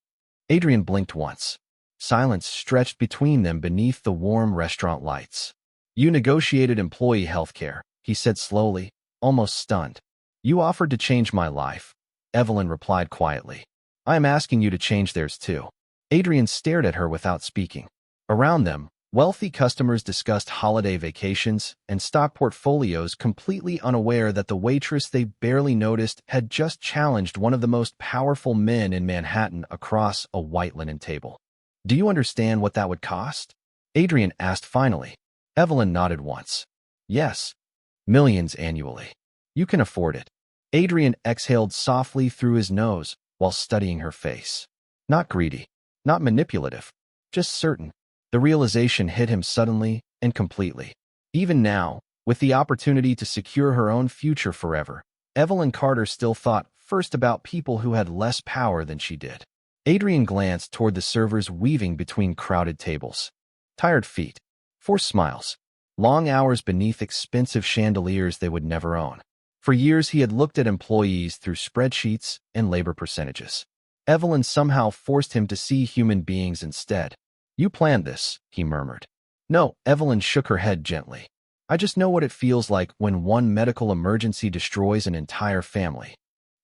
Adrian blinked once. Silence stretched between them beneath the warm restaurant lights. You negotiated employee health care, he said slowly, almost stunned. You offered to change my life. Evelyn replied quietly. I am asking you to change theirs too. Adrian stared at her without speaking. Around them, wealthy customers discussed holiday vacations and stock portfolios, completely unaware that the waitress they barely noticed had just challenged one of the most powerful men in Manhattan across a white linen table. Do you understand what that would cost? Adrian asked finally. Evelyn nodded once. Yes. Millions annually. You can afford it. Adrian exhaled softly through his nose while studying her face. Not greedy, not manipulative, just certain. The realization hit him suddenly and completely. Even now, with the opportunity to secure her own future forever, Evelyn Carter still thought first about people who had less power than she did. Adrian glanced toward the servers weaving between crowded tables. Tired feet. Forced smiles. Long hours beneath expensive chandeliers they would never own. For years he had looked at employees through spreadsheets and labor percentages. Evelyn somehow forced him to see human beings instead. "You planned this," he murmured. "No," Evelyn shook her head gently. "I just know what it feels like when one medical emergency destroys an entire family."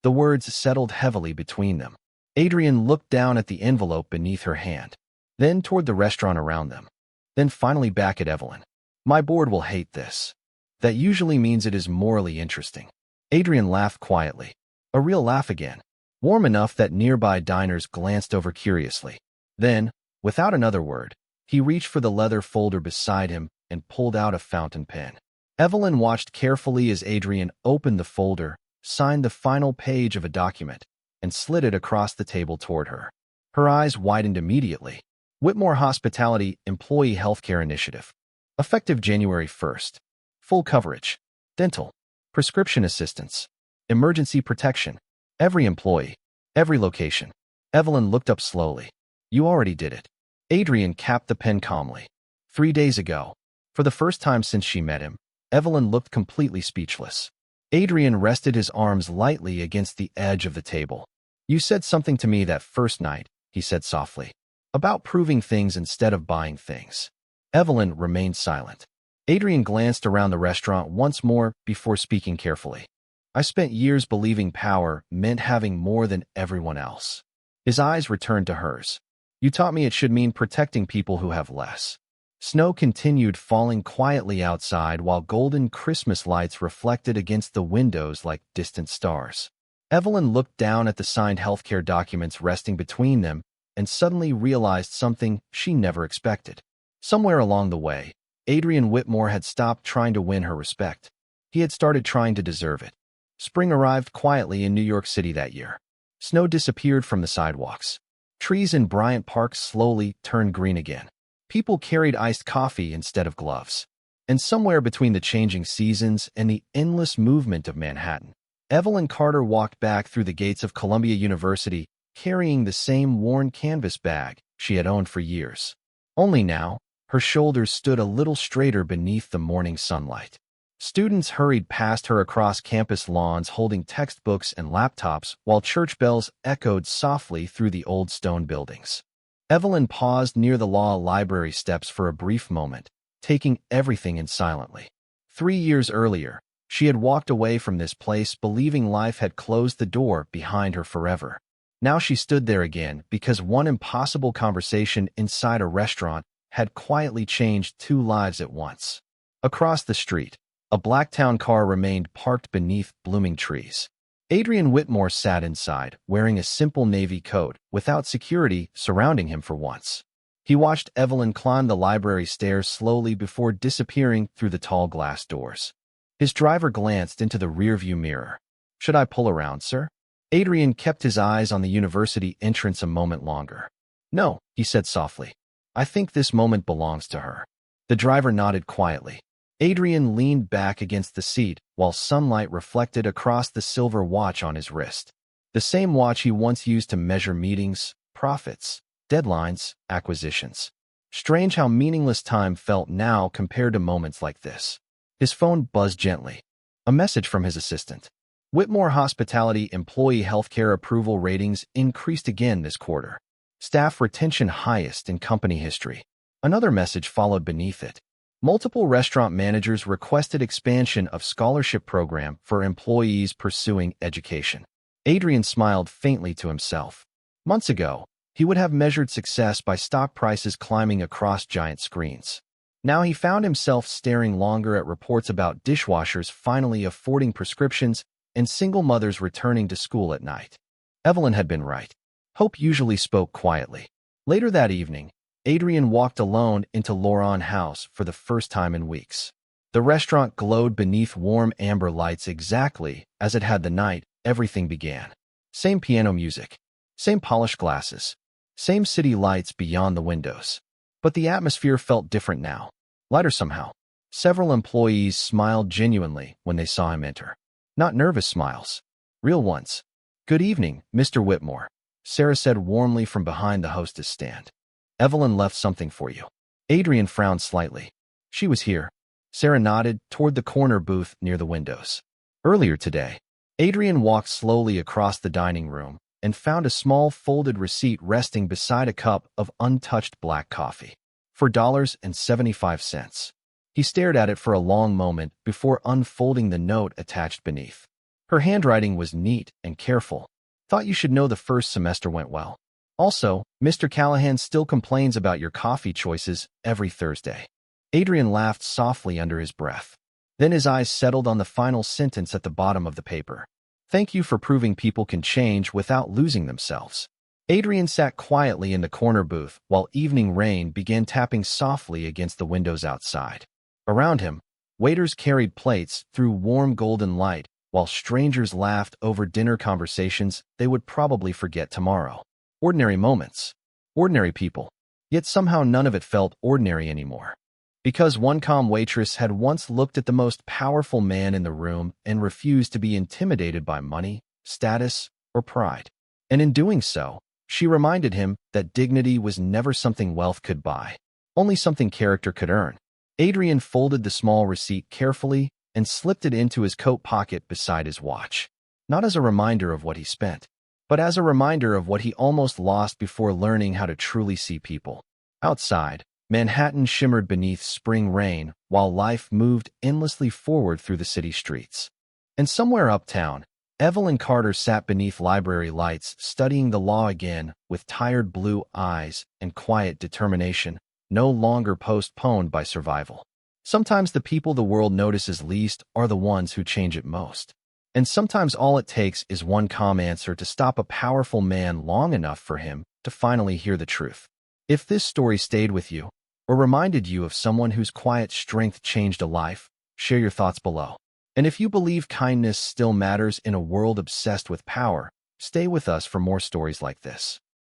The words settled heavily between them. Adrian looked down at the envelope beneath her hand, then toward the restaurant around them, then finally back at Evelyn. "My board will hate this. That usually means it is morally interesting." Adrian laughed quietly. A real laugh again, warm enough that nearby diners glanced over curiously. Then, without another word, he reached for the leather folder beside him and pulled out a fountain pen. Evelyn watched carefully as Adrian opened the folder, signed the final page of a document, and slid it across the table toward her. Her eyes widened immediately. Whitmore Hospitality Employee Healthcare Initiative. Effective January 1st. Full coverage. Dental. Prescription assistance. Emergency protection. Every employee. Every location. Evelyn looked up slowly. "You already did it." Adrian capped the pen calmly. 3 days ago. For the first time since she met him, Evelyn looked completely speechless. Adrian rested his arms lightly against the edge of the table. "You said something to me that first night," he said softly, "about proving things instead of buying things." Evelyn remained silent. Adrian glanced around the restaurant once more before speaking carefully. "I spent years believing power meant having more than everyone else." His eyes returned to hers. "You taught me it should mean protecting people who have less." Snow continued falling quietly outside while golden Christmas lights reflected against the windows like distant stars. Evelyn looked down at the signed healthcare documents resting between them and suddenly realized something she never expected. Somewhere along the way, Adrian Whitmore had stopped trying to win her respect. He had started trying to deserve it. Spring arrived quietly in New York City that year. Snow disappeared from the sidewalks. Trees in Bryant Park slowly turned green again. People carried iced coffee instead of gloves. And somewhere between the changing seasons and the endless movement of Manhattan, Evelyn Carter walked back through the gates of Columbia University, carrying the same worn canvas bag she had owned for years. Only now, her shoulders stood a little straighter beneath the morning sunlight. Students hurried past her across campus lawns holding textbooks and laptops while church bells echoed softly through the old stone buildings. Evelyn paused near the law library steps for a brief moment, taking everything in silently. 3 years earlier, she had walked away from this place believing life had closed the door behind her forever. Now she stood there again because one impossible conversation inside a restaurant had quietly changed 2 lives at once. Across the street, a Blacktown car remained parked beneath blooming trees. Adrian Whitmore sat inside, wearing a simple navy coat, without security surrounding him for once. He watched Evelyn climb the library stairs slowly before disappearing through the tall glass doors. His driver glanced into the rearview mirror. "Should I pull around, sir?" Adrian kept his eyes on the university entrance a moment longer. "No," he said softly. "I think this moment belongs to her." The driver nodded quietly. Adrian leaned back against the seat while sunlight reflected across the silver watch on his wrist. The same watch he once used to measure meetings, profits, deadlines, acquisitions. Strange how meaningless time felt now compared to moments like this. His phone buzzed gently. A message from his assistant. Whitmore Hospitality Employee Healthcare Approval Ratings increased again this quarter. Staff retention highest in company history. Another message followed beneath it. Multiple restaurant managers requested expansion of scholarship program for employees pursuing education. Adrian smiled faintly to himself. Months ago, he would have measured success by stock prices climbing across giant screens. Now he found himself staring longer at reports about dishwashers finally affording prescriptions and single mothers returning to school at night. Evelyn had been right. Hope usually spoke quietly. Later that evening, Adrian walked alone into Lauron House for the first time in weeks. The restaurant glowed beneath warm amber lights exactly as it had the night everything began. Same piano music, same polished glasses, same city lights beyond the windows. But the atmosphere felt different now, lighter somehow. Several employees smiled genuinely when they saw him enter. Not nervous smiles, real ones. "Good evening, Mr. Whitmore," Sarah said warmly from behind the hostess stand. "Evelyn left something for you." Adrian frowned slightly. "She was here." Sarah nodded toward the corner booth near the windows. Earlier today, Adrian walked slowly across the dining room and found a small folded receipt resting beside a cup of untouched black coffee. $4.75. He stared at it for a long moment before unfolding the note attached beneath. Her handwriting was neat and careful. Thought you should know the first semester went well. Also, Mr. Callahan still complains about your coffee choices every Thursday. Adrian laughed softly under his breath. Then his eyes settled on the final sentence at the bottom of the paper. Thank you for proving people can change without losing themselves. Adrian sat quietly in the corner booth while evening rain began tapping softly against the windows outside. Around him, waiters carried plates through warm golden light, while strangers laughed over dinner conversations they would probably forget tomorrow. Ordinary moments. Ordinary people. Yet somehow none of it felt ordinary anymore. Because one calm waitress had once looked at the most powerful man in the room and refused to be intimidated by money, status, or pride. And in doing so, she reminded him that dignity was never something wealth could buy, only something character could earn. Adrian folded the small receipt carefully and slipped it into his coat pocket beside his watch. Not as a reminder of what he spent, but as a reminder of what he almost lost before learning how to truly see people. Outside, Manhattan shimmered beneath spring rain while life moved endlessly forward through the city streets. And somewhere uptown, Evelyn Carter sat beneath library lights studying the law again with tired blue eyes and quiet determination, no longer postponed by survival. Sometimes the people the world notices least are the ones who change it most. And sometimes all it takes is one calm answer to stop a powerful man long enough for him to finally hear the truth. If this story stayed with you, or reminded you of someone whose quiet strength changed a life, share your thoughts below. And if you believe kindness still matters in a world obsessed with power, stay with us for more stories like this.